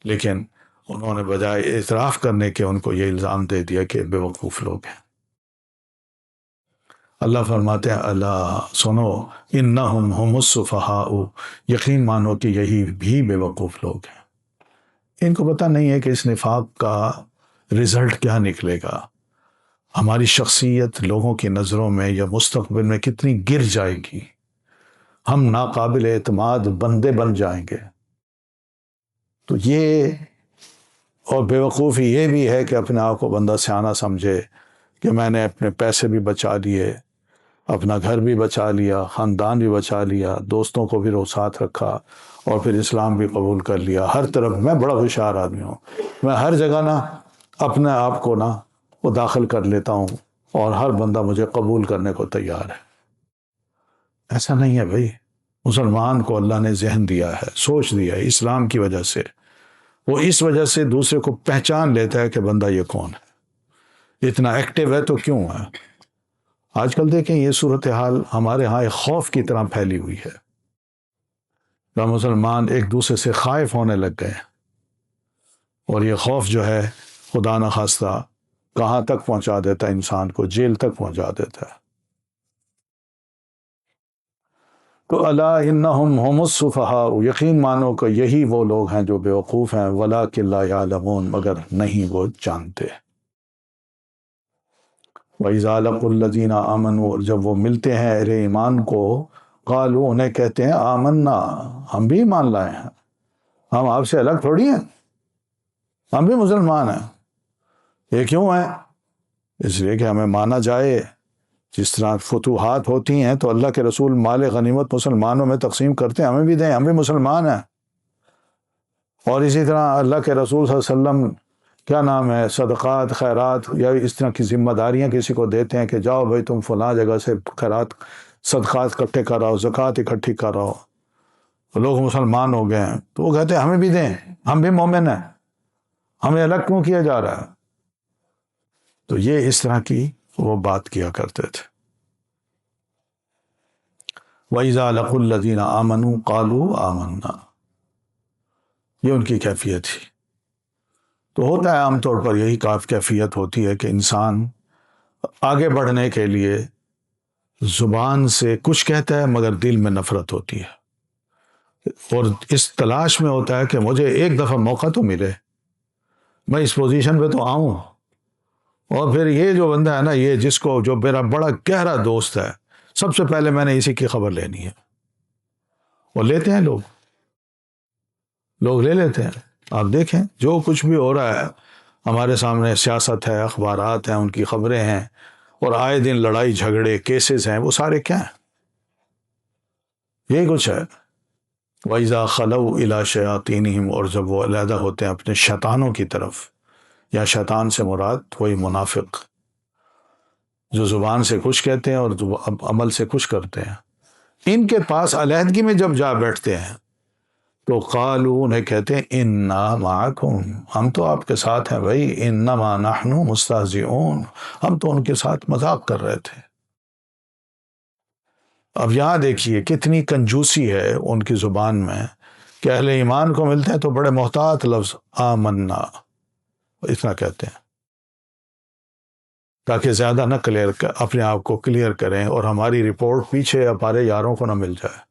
لیکن انہوں نے بجائے اعتراف کرنے کے ان کو یہ الزام دے دیا کہ بے وقوف لوگ ہیں. اللہ فرماتے ہیں اللہ سنو، انہم ہم السفہاء، یقین مانو کہ یہی بھی بے وقوف لوگ ہیں. ان کو پتہ نہیں ہے کہ اس نفاق کا رزلٹ کیا نکلے گا، ہماری شخصیت لوگوں کی نظروں میں یا مستقبل میں کتنی گر جائے گی، ہم ناقابل اعتماد بندے بن جائیں گے. تو یہ، اور بے وقوفی یہ بھی ہے کہ اپنے آپ کو بندہ سیانہ سمجھے کہ میں نے اپنے پیسے بھی بچا لیے، اپنا گھر بھی بچا لیا، خاندان بھی بچا لیا، دوستوں کو بھی ساتھ رکھا، اور پھر اسلام بھی قبول کر لیا۔ ہر طرف میں بڑا ہوشیار آدمی ہوں، میں ہر جگہ نا اپنے آپ کو نا وہ داخل کر لیتا ہوں، اور ہر بندہ مجھے قبول کرنے کو تیار ہے۔ ایسا نہیں ہے بھائی، مسلمان کو اللہ نے ذہن دیا ہے، سوچ دیا ہے اسلام کی وجہ سے، وہ اس وجہ سے دوسرے کو پہچان لیتا ہے کہ بندہ یہ کون ہے، اتنا ایکٹیو ہے تو کیوں ہے۔ آج کل دیکھیں یہ صورتحال ہمارے ہاں ایک خوف کی طرح پھیلی ہوئی ہے، کہ مسلمان ایک دوسرے سے خائف ہونے لگ گئے، اور یہ خوف جو ہے خدا نخواستہ کہاں تک پہنچا دیتا ہے، انسان کو جیل تک پہنچا دیتا ہے۔ تو الا انہم ہم السفہاء، یقین مانو کہ یہی وہ لوگ ہیں جو بیوقوف ہیں، ولکن لا یعلمون، مگر نہیں وہ جانتے۔ وَإِذَا لَقُوا الَّذِينَ آمَنُوا، اور جب وہ ملتے ہیں اہل ایمان کو، قالوا، انہیں کہتے ہیں، آمنا، ہم بھی ایمان لائے ہیں، ہم آپ سے الگ تھوڑی ہیں، ہم بھی مسلمان ہیں۔ یہ کیوں ہے؟ اس لیے کہ ہمیں مانا جائے، جس طرح فتوحات ہوتی ہیں تو اللہ کے رسول مال غنیمت مسلمانوں میں تقسیم کرتے ہیں، ہمیں بھی دیں، ہم بھی مسلمان ہیں۔ اور اسی طرح اللہ کے رسول صلی اللہ علیہ وسلم کیا نام ہے، صدقات، خیرات یا اس طرح کی ذمہ داریاں کسی کو دیتے ہیں کہ جاؤ بھائی تم فلاں جگہ سے خیرات، صدقات اکٹھے کراؤ، زکوٰۃ اکٹھی کراؤ، تو لوگ مسلمان ہو گئے ہیں، تو وہ کہتے ہیں ہمیں بھی دیں، ہم بھی مومن ہیں، ہمیں الگ کیوں کیا جا رہا ہے؟ تو یہ اس طرح کی وہ بات کیا کرتے تھے۔ وَإِذَا لَقُوا الَّذِينَ آمَنُوا قَالُوا آمَنَّا، یہ ان کی کیفیت تھی۔ تو ہوتا ہے عام طور پر یہی کیفیت ہوتی ہے کہ انسان آگے بڑھنے کے لیے زبان سے کچھ کہتا ہے مگر دل میں نفرت ہوتی ہے، اور اس تلاش میں ہوتا ہے کہ مجھے ایک دفعہ موقع تو ملے، میں اس پوزیشن پہ تو آؤں۔ اور پھر یہ جو بندہ ہے نا، یہ جس کو جو میرا بڑا گہرا دوست ہے، سب سے پہلے میں نے اسی کی خبر لینی ہے، اور لیتے ہیں لوگ لے لیتے ہیں۔ آپ دیکھیں جو کچھ بھی ہو رہا ہے ہمارے سامنے، سیاست ہے، اخبارات ہیں، ان کی خبریں ہیں، اور آئے دن لڑائی جھگڑے کیسز ہیں، وہ سارے کیا ہیں؟ یہی کچھ ہے۔ وَإِذَا خَلَوْا إِلَىٰ شَيَاطِينِهِمْ، اور جب وہ علیحدہ ہوتے ہیں اپنے شیطانوں کی طرف، یا شیطان سے مراد وہی منافق جو زبان سے کچھ کہتے ہیں اور عمل سے کچھ کرتے ہیں، ان کے پاس علیحدگی میں جب جا بیٹھتے ہیں تو قالوا، انہیں کہتے ہیں، انا معکم، ہم تو آپ کے ساتھ ہیں بھائی، انما نحن مستہزئون، ہم تو ان کے ساتھ مذاق کر رہے تھے۔ اب یہاں دیکھیے کتنی کنجوسی ہے ان کی زبان میں، کہ اہل ایمان کو ملتے ہیں تو بڑے محتاط لفظ آمنا اتنا کہتے ہیں، تاکہ زیادہ نہ اپنے آپ کو کلیئر کریں، اور ہماری رپورٹ پیچھے ہمارے یاروں کو نہ مل جائے۔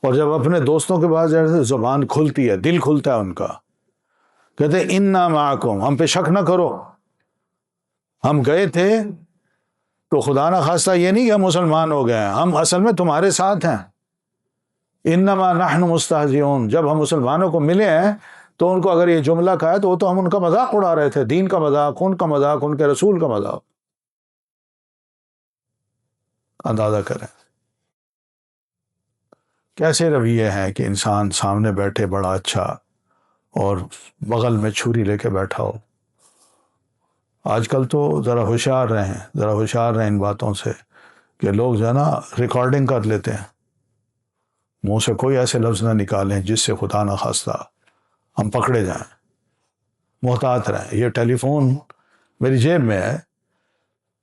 اور جب اپنے دوستوں کے پاس جیسے زبان کھلتی ہے، دل کھلتا ہے ان کا، کہتے ہیں انا معکم، ہم پہ شک نہ کرو، ہم گئے تھے تو خدا نہ خواستہ یہ نہیں کہ ہم مسلمان ہو گئے ہیں، ہم اصل میں تمہارے ساتھ ہیں۔ انما نحن مستہزئون، جب ہم مسلمانوں کو ملے ہیں تو ان کو اگر یہ جملہ کہا ہے تو وہ تو ہم ان کا مذاق اڑا رہے تھے، دین کا مذاق، ان کا مذاق، ان کے رسول کا مذاق۔ اندازہ کریں کیسے رویے ہیں کہ انسان سامنے بیٹھے بڑا اچھا، اور بغل میں چھری لے کے بیٹھا ہو۔ آج کل تو ذرا ہوشیار رہیں ان باتوں سے، کہ لوگ جو ہے نا ریکارڈنگ کر لیتے ہیں، منہ سے کوئی ایسے لفظ نہ نکالیں جس سے خدا نہ خواستہ ہم پکڑے جائیں۔ محتاط رہیں۔ یہ ٹیلی فون میری جیب میں ہے،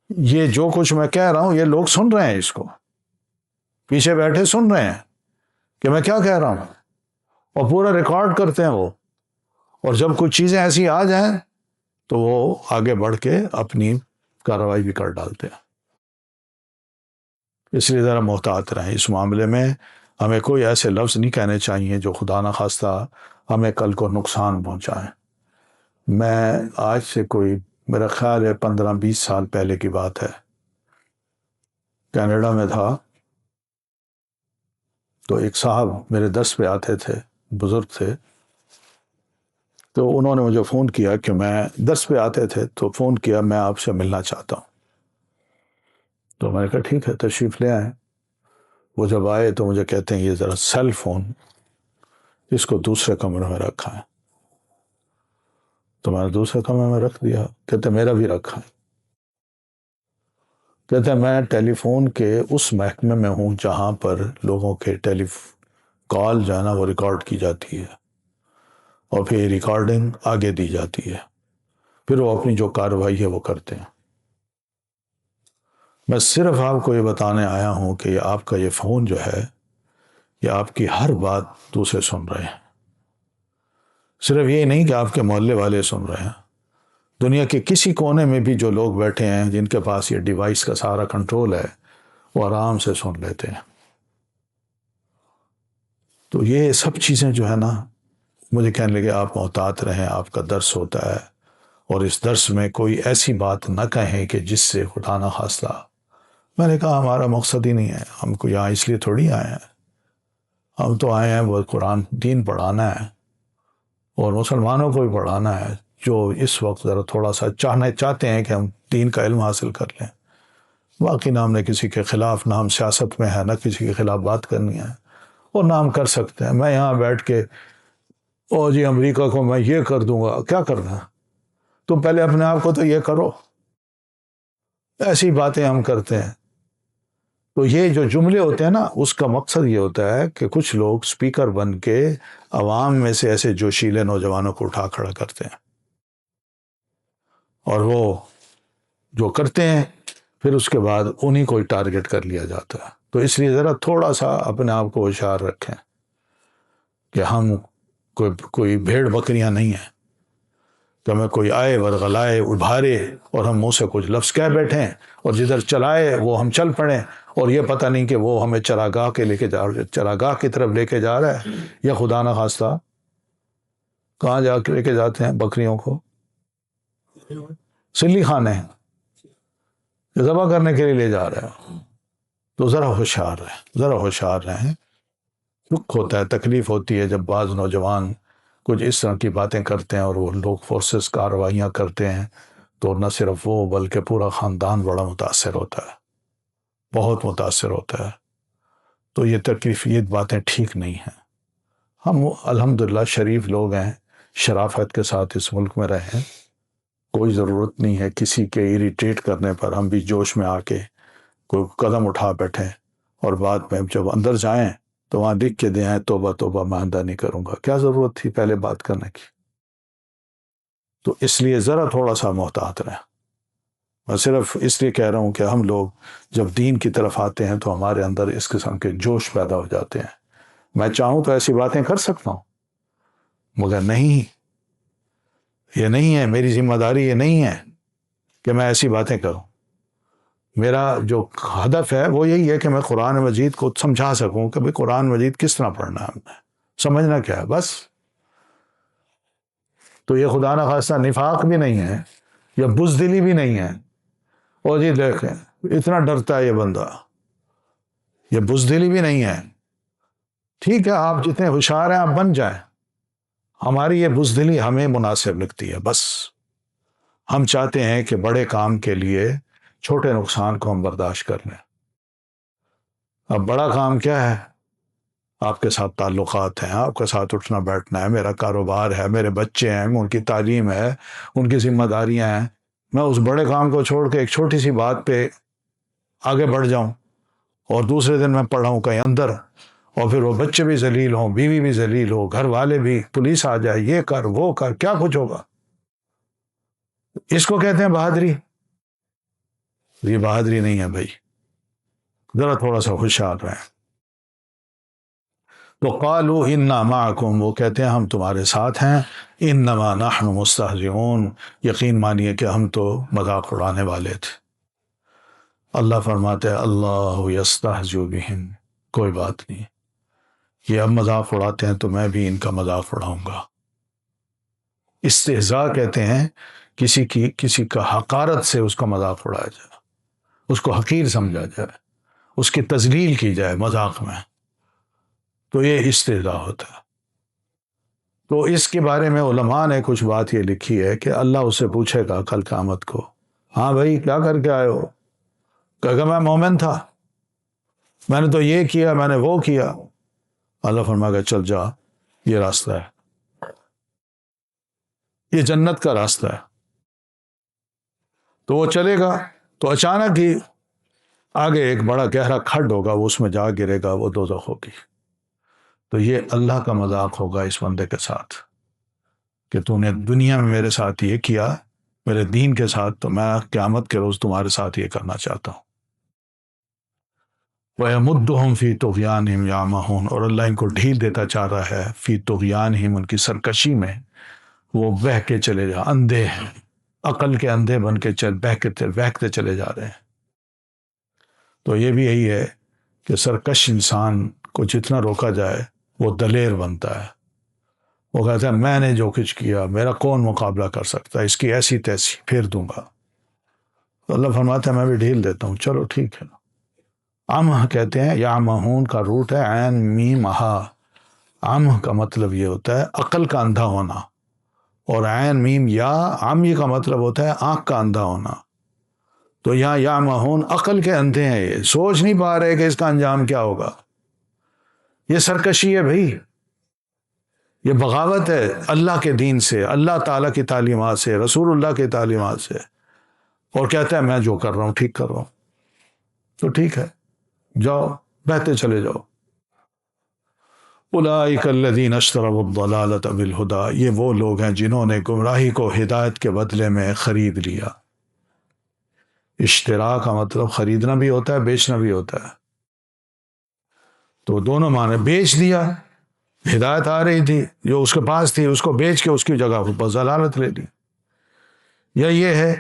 یہ جو کچھ میں کہہ رہا ہوں یہ لوگ سن رہے ہیں، اس کو پیچھے بیٹھے سن رہے ہیں کہ میں کیا کہہ رہا ہوں، اور پورا ریکارڈ کرتے ہیں وہ، اور جب کچھ چیزیں ایسی آ جائیں تو وہ آگے بڑھ کے اپنی کارروائی بھی کر ڈالتے ہیں۔ اس لیے ذرا محتاط رہیں اس معاملے میں، ہمیں کوئی ایسے لفظ نہیں کہنے چاہیے جو خدا نہ خواستہ ہمیں کل کو نقصان پہنچائیں۔ میں آج سے کوئی میرا خیال ہے 15-20 سال پہلے کی بات ہے، کینیڈا میں تھا، تو ایک صاحب میرے درس پہ آتے تھے، بزرگ تھے، تو انہوں نے مجھے فون کیا کہ میں درس پہ آتے تھے تو فون کیا، میں آپ سے ملنا چاہتا ہوں۔ تو میں نے کہا ٹھیک ہے تشریف لے آئیں۔ وہ جب آئے تو مجھے کہتے ہیں یہ ذرا سیل فون اس کو دوسرے کمرے میں رکھا ہے۔ تو میں نے دوسرے کمرے میں رکھ دیا۔ کہتے میرا بھی رکھا ہے۔ کہتے میں ٹیلی فون کے اس محکمے میں ہوں جہاں پر لوگوں کے کال جو ہے نا وہ ریکارڈ کی جاتی ہے اور پھر ریکارڈنگ آگے دی جاتی ہے، پھر وہ اپنی جو کارروائی ہے وہ کرتے ہیں۔ میں صرف آپ کو یہ بتانے آیا ہوں کہ آپ کا یہ فون جو ہے یہ آپ کی ہر بات دوسرے سن رہے ہیں۔ صرف یہ نہیں کہ آپ کے محلے والے سن رہے ہیں، دنیا کے کسی کونے میں بھی جو لوگ بیٹھے ہیں جن کے پاس یہ ڈیوائس کا سارا کنٹرول ہے وہ آرام سے سن لیتے ہیں۔ تو یہ سب چیزیں جو ہے نا مجھے کہنے لگے آپ محتاط رہیں، آپ کا درس ہوتا ہے اور اس درس میں کوئی ایسی بات نہ کہیں کہ جس سے خدا نہ خواستہ۔ میں نے کہا ہمارا مقصد ہی نہیں ہے، ہم کو یہاں اس لیے تھوڑی آئے ہیں، ہم تو آئے ہیں وہ قرآن دین پڑھانا ہے اور مسلمانوں کو بھی پڑھانا ہے جو اس وقت ذرا تھوڑا سا چاہتے ہیں کہ ہم دین کا علم حاصل کر لیں۔ باقی نہ ہم نے کسی کے خلاف، نہ ہم سیاست میں ہے، نہ کسی کے خلاف بات کرنی ہے اور نہ ہم کر سکتے ہیں۔ میں یہاں بیٹھ کے او جی امریکہ کو میں یہ کر دوں گا، کیا کرنا؟ تم پہلے اپنے آپ کو تو یہ کرو۔ ایسی باتیں ہم کرتے ہیں۔ تو یہ جو جملے ہوتے ہیں نا اس کا مقصد یہ ہوتا ہے کہ کچھ لوگ سپیکر بن کے عوام میں سے ایسے جوشیلے نوجوانوں کو اٹھا کھڑا کرتے ہیں اور وہ جو کرتے ہیں پھر اس کے بعد انہی کو ٹارگٹ کر لیا جاتا ہے۔ تو اس لیے ذرا تھوڑا سا اپنے آپ کو ہوشیار رکھیں کہ ہم کوئی بھیڑ بکریاں نہیں ہیں کہ ہمیں کوئی آئے ورغلائے ابھارے اور ہم منہ سے کچھ لفظ کہہ بیٹھیں اور جدھر چلائے وہ ہم چل پڑیں اور یہ پتہ نہیں کہ وہ ہمیں چراگاہ کی طرف لے کے جا رہا ہے یا خدا نہ خواستہ کہاں جا کے لے کے جاتے ہیں بکریوں کو؟ سلی خانے ہیں، ذبح کرنے کے لیے لے جا رہے ہیں۔ تو ذرا ہوشیار رہیں۔ دکھ ہوتا ہے، تکلیف ہوتی ہے جب بعض نوجوان کچھ اس طرح کی باتیں کرتے ہیں اور وہ لوگ فورسز کارروائیاں کرتے ہیں تو نہ صرف وہ بلکہ پورا خاندان بڑا متاثر ہوتا ہے، بہت متاثر ہوتا ہے۔ تو یہ باتیں ٹھیک نہیں ہیں۔ ہم الحمدللہ شریف لوگ ہیں، شرافت کے ساتھ اس ملک میں رہے ہیں، کوئی ضرورت نہیں ہے کسی کے اریٹیٹ کرنے پر ہم بھی جوش میں آ کے کوئی قدم اٹھا بیٹھیں اور بعد میں جب اندر جائیں تو وہاں لکھ کے دیں توبہ توبہ میں آئندہ نہیں کروں گا۔ کیا ضرورت تھی پہلے بات کرنے کی؟ تو اس لیے ذرا تھوڑا سا محتاط رہیں۔ میں صرف اس لیے کہہ رہا ہوں کہ ہم لوگ جب دین کی طرف آتے ہیں تو ہمارے اندر اس قسم کے جوش پیدا ہو جاتے ہیں۔ میں چاہوں تو ایسی باتیں کر سکتا ہوں مگر نہیں، یہ نہیں ہے میری ذمہ داری، یہ نہیں ہے کہ میں ایسی باتیں کروں۔ میرا جو ہدف ہے وہ یہی ہے کہ میں قرآن مجید کو سمجھا سکوں کہ بھئی قرآن مجید کس طرح پڑھنا ہے، ہم نے سمجھنا کیا ہے بس۔ تو یہ خدا نہ خواستہ نفاق بھی نہیں ہے یا بزدلی بھی نہیں ہے۔ اور جی دیکھیں اتنا ڈرتا ہے یہ بندہ، یہ بزدلی بھی نہیں ہے۔ ٹھیک ہے آپ جتنے ہوشیار ہیں آپ بن جائیں، ہماری یہ بزدلی ہمیں مناسب لگتی ہے بس۔ ہم چاہتے ہیں کہ بڑے کام کے لیے چھوٹے نقصان کو ہم برداشت کر لیں۔ اب بڑا کام کیا ہے؟ آپ کے ساتھ تعلقات ہیں، آپ کے ساتھ اٹھنا بیٹھنا ہے، میرا کاروبار ہے، میرے بچے ہیں، ان کی تعلیم ہے، ان کی ذمہ داریاں ہیں۔ میں اس بڑے کام کو چھوڑ کے ایک چھوٹی سی بات پہ آگے بڑھ جاؤں اور دوسرے دن میں پڑھا ہوں کہیں اندر اور پھر وہ بچے بھی ذلیل ہوں، بیوی بھی ذلیل ہو، گھر والے بھی، پولیس آ جائے، یہ کر وہ کر، کیا کچھ ہوگا؟ اس کو کہتے ہیں بہادری؟ یہ بہادری نہیں ہے بھائی، ذرا تھوڑا سا ہوشیار رہیں۔ تو قالوا انا معکم، وہ کہتے ہیں ہم تمہارے ساتھ ہیں، انما نحن مستہزئون، یقین مانیے کہ ہم تو مذاق اڑانے والے تھے۔ اللہ فرماتے ہیں اللہ یستہزئ بہم، کوئی بات نہیں، یہ اب مذاق اڑاتے ہیں تو میں بھی ان کا مذاق اڑاؤں گا۔ استہزاء کہتے ہیں کسی کا حقارت سے اس کا مذاق اڑایا جائے، اس کو حقیر سمجھا جائے، اس کی تذلیل کی جائے مذاق میں، تو یہ استہزاء ہوتا ہے۔ تو اس کے بارے میں علماء نے کچھ بات یہ لکھی ہے کہ اللہ اس سے پوچھے گا کل قیامت کو، ہاں بھائی کیا کر کے آئے ہو؟ کہ اگر میں مومن تھا، میں نے تو یہ کیا، میں نے وہ کیا، اللہ فرمائے گا چل جا، یہ راستہ ہے، یہ جنت کا راستہ ہے۔ تو وہ چلے گا تو اچانک ہی آگے ایک بڑا گہرا کھڈ ہوگا، وہ اس میں جا گرے گا، وہ دوزخ ہوگی۔ تو یہ اللہ کا مذاق ہوگا اس بندے کے ساتھ کہ تو نے دنیا میں میرے ساتھ یہ کیا، میرے دین کے ساتھ، تو میں قیامت کے روز تمہارے ساتھ یہ کرنا چاہتا ہوں۔ وَيَمُدُّهُمْ فِي طُغْيَانِهِمْ يَعْمَهُونَ، اور اللہ ان کو ڈھیل دیتا چاہ رہا ہے، فی طغیانہم، ان کی سرکشی میں، وہ بہہ کے چلے جا، اندھے ہیں، عقل کے اندھے بن کے بہکتے چلے جا رہے ہیں۔ تو یہ بھی یہی ہے کہ سرکش انسان کو جتنا روکا جائے وہ دلیر بنتا ہے، وہ کہتا ہے میں نے جو کچھ کیا میرا کون مقابلہ کر سکتا ہے، اس کی ایسی تیسی پھیر دوں گا۔ تو اللہ فرماتا ہے میں بھی ڈھیل دیتا ہوں، چلو ٹھیک ہے۔ عمہ کہتے ہیں، یا مہون کا روٹ ہے عین میم ہا، عمہ کا مطلب یہ ہوتا ہے عقل کا اندھا ہونا، اور عین میم یا عمی کا مطلب ہوتا ہے آنکھ کا اندھا ہونا۔ تو یہاں یا مہون عقل کے اندھے ہیں، یہ سوچ نہیں پا رہے کہ اس کا انجام کیا ہوگا۔ یہ سرکشی ہے بھائی، یہ بغاوت ہے اللہ کے دین سے، اللہ تعالیٰ کی تعلیمات سے، رسول اللہ کی تعلیمات سے، اور کہتا ہے میں جو کر رہا ہوں ٹھیک کر رہا ہوں۔ تو ٹھیک ہے، جاؤ بہتے چلے جاؤ۔ اولئک الذین اشتروا الضلالۃ بالہدی، یہ وہ لوگ ہیں جنہوں نے گمراہی کو ہدایت کے بدلے میں خرید لیا۔ اشترا کا مطلب خریدنا بھی ہوتا ہے، بیچنا بھی ہوتا ہے، تو دونوں معنی، بیچ دیا، ہدایت آ رہی تھی جو اس کے پاس تھی اس کو بیچ کے اس کی جگہ پر ضلالت لے لی، یا یہ ہے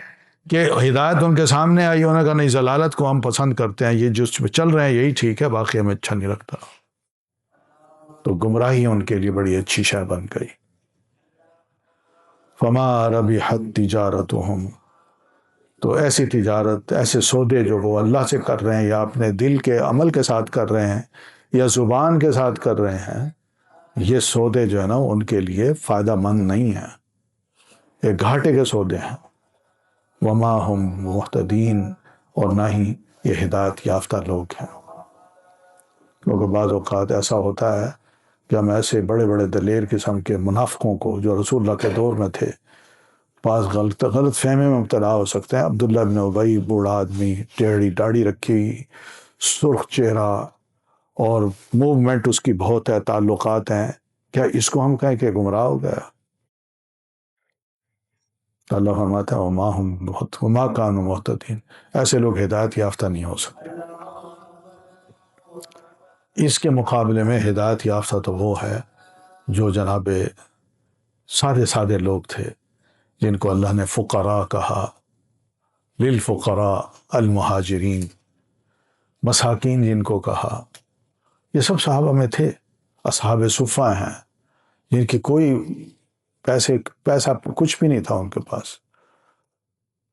کہ ہدایت ان کے سامنے آئی، انہوں نے کہا نہیں ضلالت کو ہم پسند کرتے ہیں، یہ جس پہ چل رہے ہیں یہی ٹھیک ہے، باقی ہمیں اچھا نہیں لگتا۔ تو گمراہی ان کے لیے بڑی اچھی شے بن گئی۔ فما ربحت تجارتہم، تو ایسی تجارت، ایسے سودے جو وہ اللہ سے کر رہے ہیں، یا اپنے دل کے عمل کے ساتھ کر رہے ہیں، یا زبان کے ساتھ کر رہے ہیں، یہ سودے جو ہے نا ان کے لیے فائدہ مند نہیں ہیں، یہ گھاٹے کے سودے ہیں۔ وما ہم مہتدین، اور نہ ہی یہ ہدایت یافتہ لوگ ہیں۔ کیونکہ بعض اوقات ایسا ہوتا ہے کہ ہم ایسے بڑے بڑے دلیر قسم کے منافقوں کو جو رسول اللہ کے دور میں تھے، بعض غلط فہمی میں مبتلا ہو سکتے ہیں۔ عبداللہ ابن ابی، بوڑھا آدمی، ٹیڑھی داڑھی رکھی، سرخ چہرہ، اور موومنٹ اس کی بہت ہے، تعلقات ہیں، کیا اس کو ہم کہیں کہ گمراہ ہو گیا؟ اللہ فرماتا ہے وما کانوا مہتدین، ایسے لوگ ہدایت یافتہ نہیں ہو سکتے۔ اس کے مقابلے میں ہدایت یافتہ تو وہ ہے جو جناب سادے سادے لوگ تھے، جن کو اللہ نے فقراء کہا، للفقراء المہاجرین، مساکین جن کو کہا، یہ سب صحابہ میں تھے۔ اصحاب صفہ ہیں جن کی کوئی پیسہ کچھ بھی نہیں تھا ان کے پاس،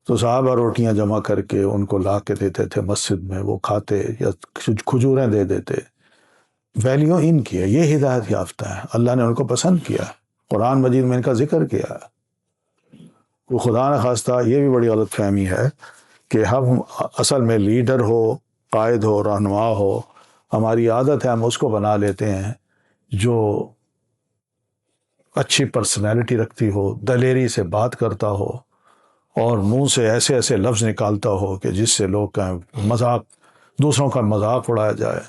تو صحابہ روٹیاں جمع کر کے ان کو لا کے دیتے تھے مسجد میں، وہ کھاتے، یا کھجوریں دے دیتے۔ ویلیو ان کی ہے، یہ ہدایت یافتہ ہے، اللہ نے ان کو پسند کیا، قرآن مجید میں ان کا ذکر کیا ہے۔ وہ خدا نہ خواستہ یہ بھی بڑی غلط فہمی ہے کہ ہم اصل میں لیڈر ہو، قائد ہو، رہنما ہو، ہماری عادت ہے ہم اس کو بنا لیتے ہیں جو اچھی پرسنالٹی رکھتی ہو، دلیری سے بات کرتا ہو، اور منہ سے ایسے ایسے لفظ نکالتا ہو کہ جس سے لوگ کہیں مذاق، دوسروں کا مذاق اڑایا جائے،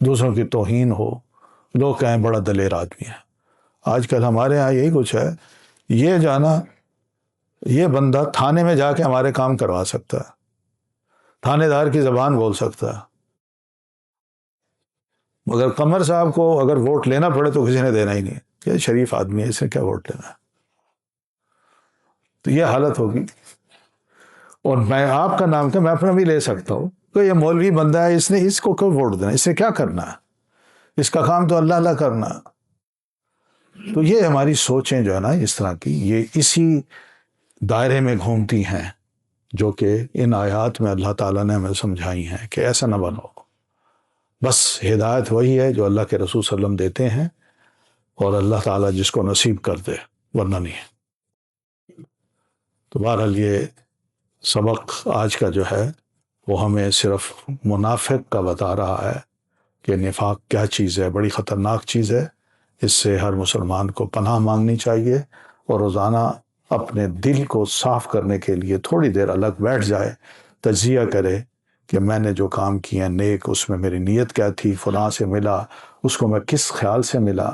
دوسروں کی توہین ہو، لوگ کہیں بڑا دلیر آدمی ہے۔ آج کل ہمارے ہاں یہی کچھ ہے، یہ جانا، یہ بندہ تھانے میں جا کے ہمارے کام کروا سکتا ہے، تھانے دار کی زبان بول سکتا ہے، مگر قمر صاحب کو اگر ووٹ لینا پڑے تو کسی نے دینا ہی نہیں، یہ شریف آدمی ہے، اس نے کیا ووٹ لینا ہے؟ تو یہ حالت ہوگی۔ اور میں آپ کا نام کہ میں اپنا بھی لے سکتا ہوں کہ یہ مولوی بندہ ہے، اس کو کیوں ووٹ دینا، اس سے کیا کرنا ہے، اس کا کام تو اللہ اللہ کرنا ہے۔ تو یہ ہماری سوچیں جو ہے نا اس طرح کی، یہ اسی دائرے میں گھومتی ہیں جو کہ ان آیات میں اللہ تعالیٰ نے ہمیں سمجھائی ہیں کہ ایسا نہ بنو۔ بس ہدایت وہی ہے جو اللہ کے رسول صلی اللہ علیہ وسلم دیتے ہیں، اور اللہ تعالیٰ جس کو نصیب کر دے، ورنہ نہیں۔ تو بہرحال یہ سبق آج کا جو ہے وہ ہمیں صرف منافق کا بتا رہا ہے کہ نفاق کیا چیز ہے، بڑی خطرناک چیز ہے. اس سے ہر مسلمان کو پناہ مانگنی چاہیے اور روزانہ اپنے دل کو صاف کرنے کے لیے تھوڑی دیر الگ بیٹھ جائے، تجزیہ کرے کہ میں نے جو کام کیے نیک، اس میں میری نیت کیا تھی، فلاں سے ملا اس کو میں کس خیال سے ملا،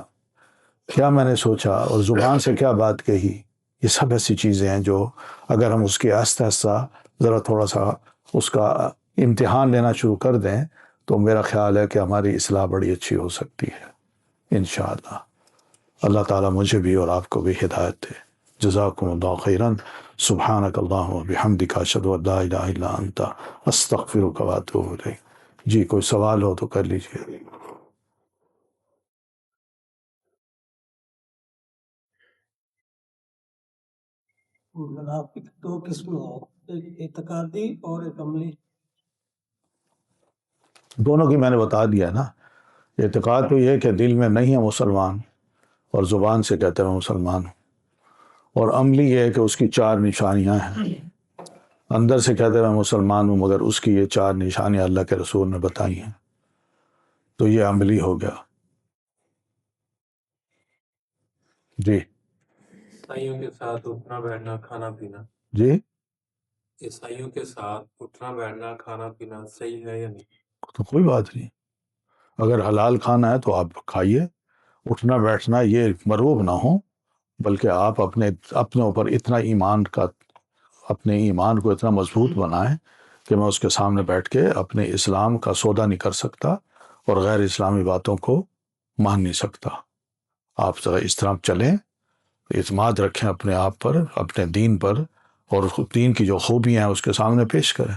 کیا میں نے سوچا اور زبان سے کیا بات کہی. یہ سب ایسی چیزیں ہیں جو اگر ہم اس کے آہستہ آہستہ ذرا تھوڑا سا اس کا امتحان لینا شروع کر دیں تو میرا خیال ہے کہ ہماری اصلاح بڑی اچھی ہو سکتی ہے انشاءاللہ. اللہ تعالیٰ مجھے بھی اور آپ کو بھی ہدایت دے. جزاکم اللہ خیراً. سبحانک اللہم و بحمدک اشہد ان لا الہ الا انت استغفرک و اتوب الیک. جی کوئی سوال ہو تو کر لیجیے. منافق دو قسم ہیں، ایک اعتقادی اور ایک عملی. دونوں کی میں نے بتا دیا نا. اعتقاد تو یہ کہ دل میں نہیں ہے مسلمان اور زبان سے کہتے ہیں میں مسلمان ہوں، اور عملی یہ ہے کہ اس کی چار نشانیاں ہیں. اندر سے کہتے ہیں میں مسلمان ہوں مگر اس کی یہ چار نشانیاں اللہ کے رسول نے بتائی ہیں، تو یہ عملی ہو گیا. جی عیسائیوں کے ساتھ اٹھنا بیٹھنا کھانا پینا، جی عیسائیوں کے ساتھ اٹھنا بیٹھنا کھانا پینا صحیح ہے یا نہیں؟ تو کوئی بات نہیں. اگر حلال کھانا ہے تو آپ کھائیے. اٹھنا بیٹھنا یہ مرغوب نہ ہو، بلکہ آپ اپنے اوپر اتنا اپنے ایمان کو اتنا مضبوط بنائیں کہ میں اس کے سامنے بیٹھ کے اپنے اسلام کا سودا نہیں کر سکتا اور غیر اسلامی باتوں کو مان نہیں سکتا. آپ ذرا اس طرح چلیں، اعتماد رکھیں اپنے آپ پر، اپنے دین پر، اور دین کی جو خوبیاں ہیں اس کے سامنے پیش کریں.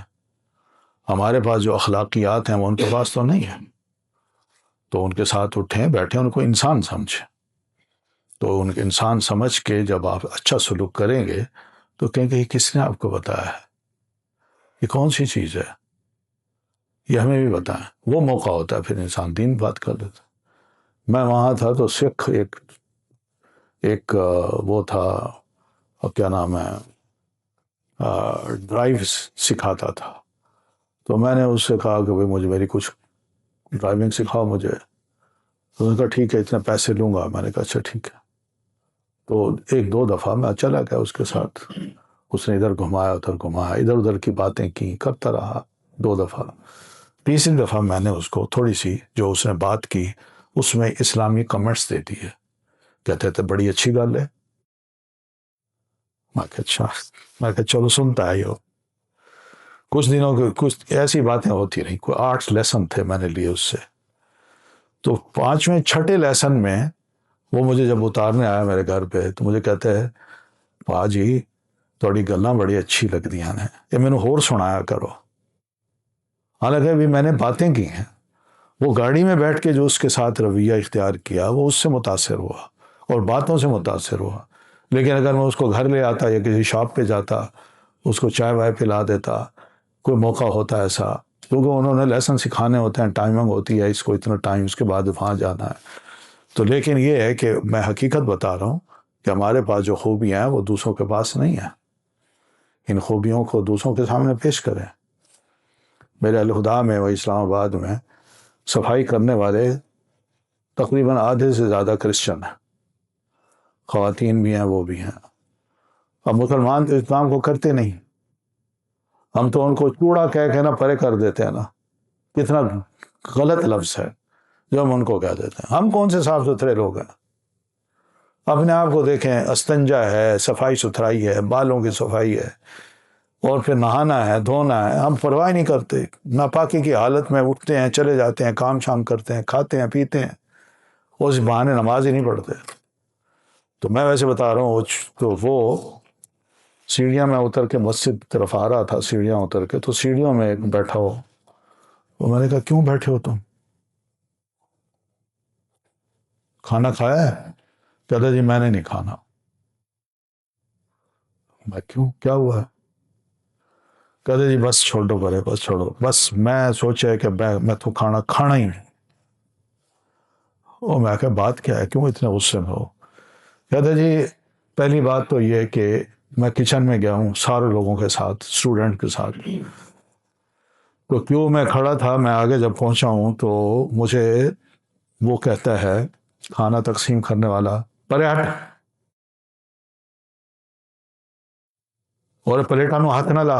ہمارے پاس جو اخلاقیات ہیں وہ ان کے پاس تو نہیں ہیں، تو ان کے ساتھ اٹھیں بیٹھیں، ان کو انسان سمجھیں. تو ان کو انسان سمجھ کے جب آپ اچھا سلوک کریں گے تو کہیں کہ یہ کس نے آپ کو بتایا ہے، یہ کون سی چیز ہے، یہ ہمیں بھی بتائیں. وہ موقع ہوتا ہے پھر انسان دین بات کر لیتا. میں وہاں تھا تو سکھ ایک وہ تھا، کیا نام ہے، ڈرائیو سکھاتا تھا. تو میں نے اس سے کہا کہ بھائی مجھے میری کچھ ڈرائیونگ سکھاؤ مجھے. تو انہوں نے کہا ٹھیک ہے اتنے پیسے لوں گا. میں نے کہا اچھا ٹھیک ہے. تو ایک دو دفعہ میں چلا گیا اس کے ساتھ. اس نے ادھر گھمایا ادھر گھمایا، ادھر ادھر کی باتیں کی، کرتا رہا. دو دفعہ، تیسری دفعہ میں نے اس کو تھوڑی سی جو اس نے بات کی اس میں اسلامی کمنٹس دے دیے. کہتے تھے بڑی اچھی گل ہے. میں کہا اچھا. میں کہا چلو سنتا ہے. کچھ دنوں کے کچھ ایسی باتیں ہوتی رہیں. کوئی 8 لیسن تھے میں نے لیے اس سے. تو 5ویں 6ٹھے لیسن میں وہ مجھے جب اتارنے آیا میرے گھر پہ تو مجھے کہتے ہیں پا جی تھوڑی گلاں بڑی اچھی لگدیاں نے، یہ مینوں ہور سنایا کرو. حالانکہ بھی میں نے باتیں کی ہیں. وہ گاڑی میں بیٹھ کے جو اس کے ساتھ رویہ اختیار کیا وہ اس سے متاثر ہوا اور باتوں سے متاثر ہوا. لیکن اگر میں اس کو گھر لے آتا یا کسی شاپ پہ جاتا، اس کو چائے وائے پلا دیتا، کوئی موقع ہوتا ایسا، کیونکہ انہوں نے لیسن سکھانے ہوتے ہیں، ٹائمنگ ہوتی ہے، اس کو اتنا ٹائم اس کے بعد وہاں جانا ہے. تو لیکن یہ ہے کہ میں حقیقت بتا رہا ہوں کہ ہمارے پاس جو خوبیاں ہیں وہ دوسروں کے پاس نہیں ہیں. ان خوبیوں کو دوسروں کے سامنے پیش کریں. میرے الہدا میں و اسلام آباد میں صفائی کرنے والے تقریباً آدھے سے زیادہ کرسچن ہیں، خواتین بھی ہیں وہ بھی ہیں. اب مسلمان تو اسلام کو کرتے نہیں، ہم تو ان کو چوڑا کہہ کے نا پرے کر دیتے ہیں نا. کتنا غلط لفظ ہے جو ہم ان کو کہہ دیتے ہیں. ہم کون سے صاف ستھرے لوگ ہیں؟ اپنے آپ کو دیکھیں، استنجا ہے، صفائی ستھرائی ہے، بالوں کی صفائی ہے، اور پھر نہانا ہے، دھونا ہے. ہم پرواہ نہیں کرتے، ناپاکی کی حالت میں اٹھتے ہیں، چلے جاتے ہیں، کام شام کرتے ہیں، کھاتے ہیں، پیتے ہیں، اس بہانے نماز ہی نہیں پڑھتے. تو میں ویسے بتا رہا ہوں. تو وہ سیڑھیاں میں اتر کے مسجد طرف آ رہا تھا، سیڑھیاں اتر کے، تو سیڑھیوں میں ایک بیٹھا ہو. تو میں نے کہا کیوں بیٹھے ہو تم؟ کھانا کھایا ہے؟ کہتا جی میں نے نہیں کھانا. میں کیوں، کیا ہوا ہے؟ کہتے جی بس چھوڑو پرے، بس چھوڑو، بس میں سوچا کہ میں تو کھانا ہی نہیں. اور میں کہا بات کیا ہے، کیوں اتنے غصے میں ہو؟ کہتے جی پہلی بات تو یہ کہ میں کچن میں گیا ہوں سارے لوگوں کے ساتھ، اسٹوڈنٹ کے ساتھ، تو کیوں میں کھڑا تھا، میں آگے جب پہنچا ہوں تو مجھے وہ کہتا ہے کھانا تقسیم کرنے والا، پرے ہٹ اور پلیٹاں نو ہاتھ نہ لا،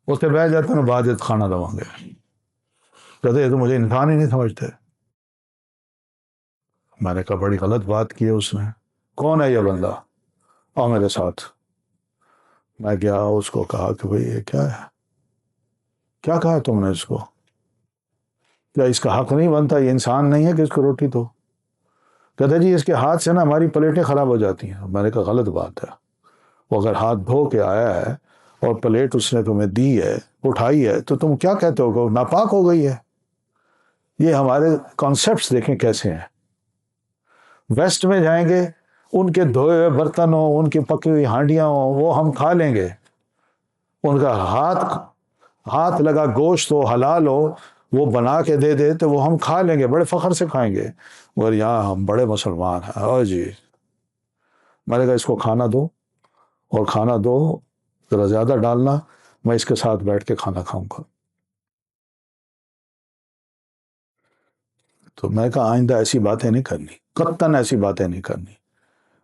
اس سے بہ جاتے ہیں بعد کھانا دواں گے. کہتے یہ تو مجھے انسان ہی نہیں سمجھتے. میں نے کہا بڑی غلط بات کی ہے اس نے. کون ہے یہ بندہ؟ آؤ میرے ساتھ. میں گیا، اس کو کہا کہ بھئی یہ کیا ہے، کیا کہا تم نے اس کو؟ کیا اس کا حق نہیں بنتا؟ یہ انسان نہیں ہے کہ اس کو روٹی دو؟ کہتے جی اس کے ہاتھ سے نا ہماری پلیٹیں خراب ہو جاتی ہیں. میں نے کہا غلط بات ہے. وہ اگر ہاتھ دھو کے آیا ہے اور پلیٹ اس نے تمہیں دی ہے، اٹھائی ہے، تو تم کیا کہتے ہو کہ ناپاک ہو گئی ہے؟ یہ ہمارے کانسیپٹس دیکھیں کیسے ہیں. ویسٹ میں جائیں گے، ان کے دھوئے ہوئے برتن ہوں، ان کی پکی ہوئی ہانڈیاں ہوں، وہ ہم کھا لیں گے. ان کا ہاتھ لگا گوشت ہو، حلال ہو، وہ بنا کے دے دے تو وہ ہم کھا لیں گے، بڑے فخر سے کھائیں گے. مگر یہاں ہم بڑے مسلمان ہیں. اور جی میں نے کہا اس کو کھانا دو، اور کھانا دو ذرا زیادہ ڈالنا، میں اس کے ساتھ بیٹھ کے کھانا کھاؤں گا. تو میں کہا آئندہ ایسی باتیں نہیں کرنی، قطعاً ایسی باتیں نہیں کرنی.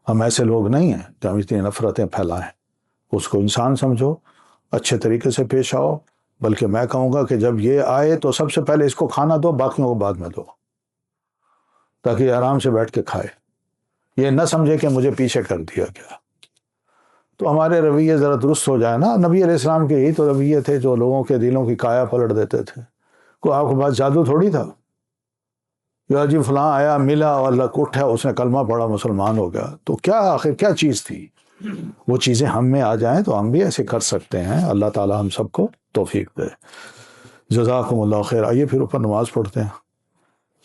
ہم ایسے لوگ نہیں ہیں کہ ہم اتنی نفرتیں پھیلائیں. اس کو انسان سمجھو، اچھے طریقے سے پیش آؤ. بلکہ میں کہوں گا کہ جب یہ آئے تو سب سے پہلے اس کو کھانا دو، باقیوں کو بعد میں دو، تاکہ آرام سے بیٹھ کے کھائے. یہ نہ سمجھے کہ مجھے پیچھے کر دیا گیا. تو ہمارے رویے ذرا درست ہو جائے نا. نبی علیہ السلام کے یہی تو رویے تھے جو لوگوں کے دلوں کی کایا پلٹ دیتے تھے. کوئی آپ کے پاس جادو تھوڑی تھا. یا جی فلاں آیا ملا اور اللہ اٹھا، اس نے کلمہ پڑھا، مسلمان ہو گیا. تو کیا آخر کیا چیز تھی؟ وہ چیزیں ہم میں آ جائیں تو ہم بھی ایسے کر سکتے ہیں. اللہ تعالی ہم سب کو توفیق دے. جزاکم اللہ خیر. آئیے پھر اوپر نماز پڑھتے ہیں.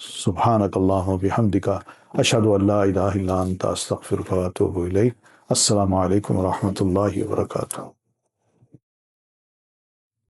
سبحانک اللہم بحمدک، اشہد ان لا الہ الا انت، استغفرک و اتوب الیک. السلام علیکم ورحمۃ اللہ وبرکاتہ.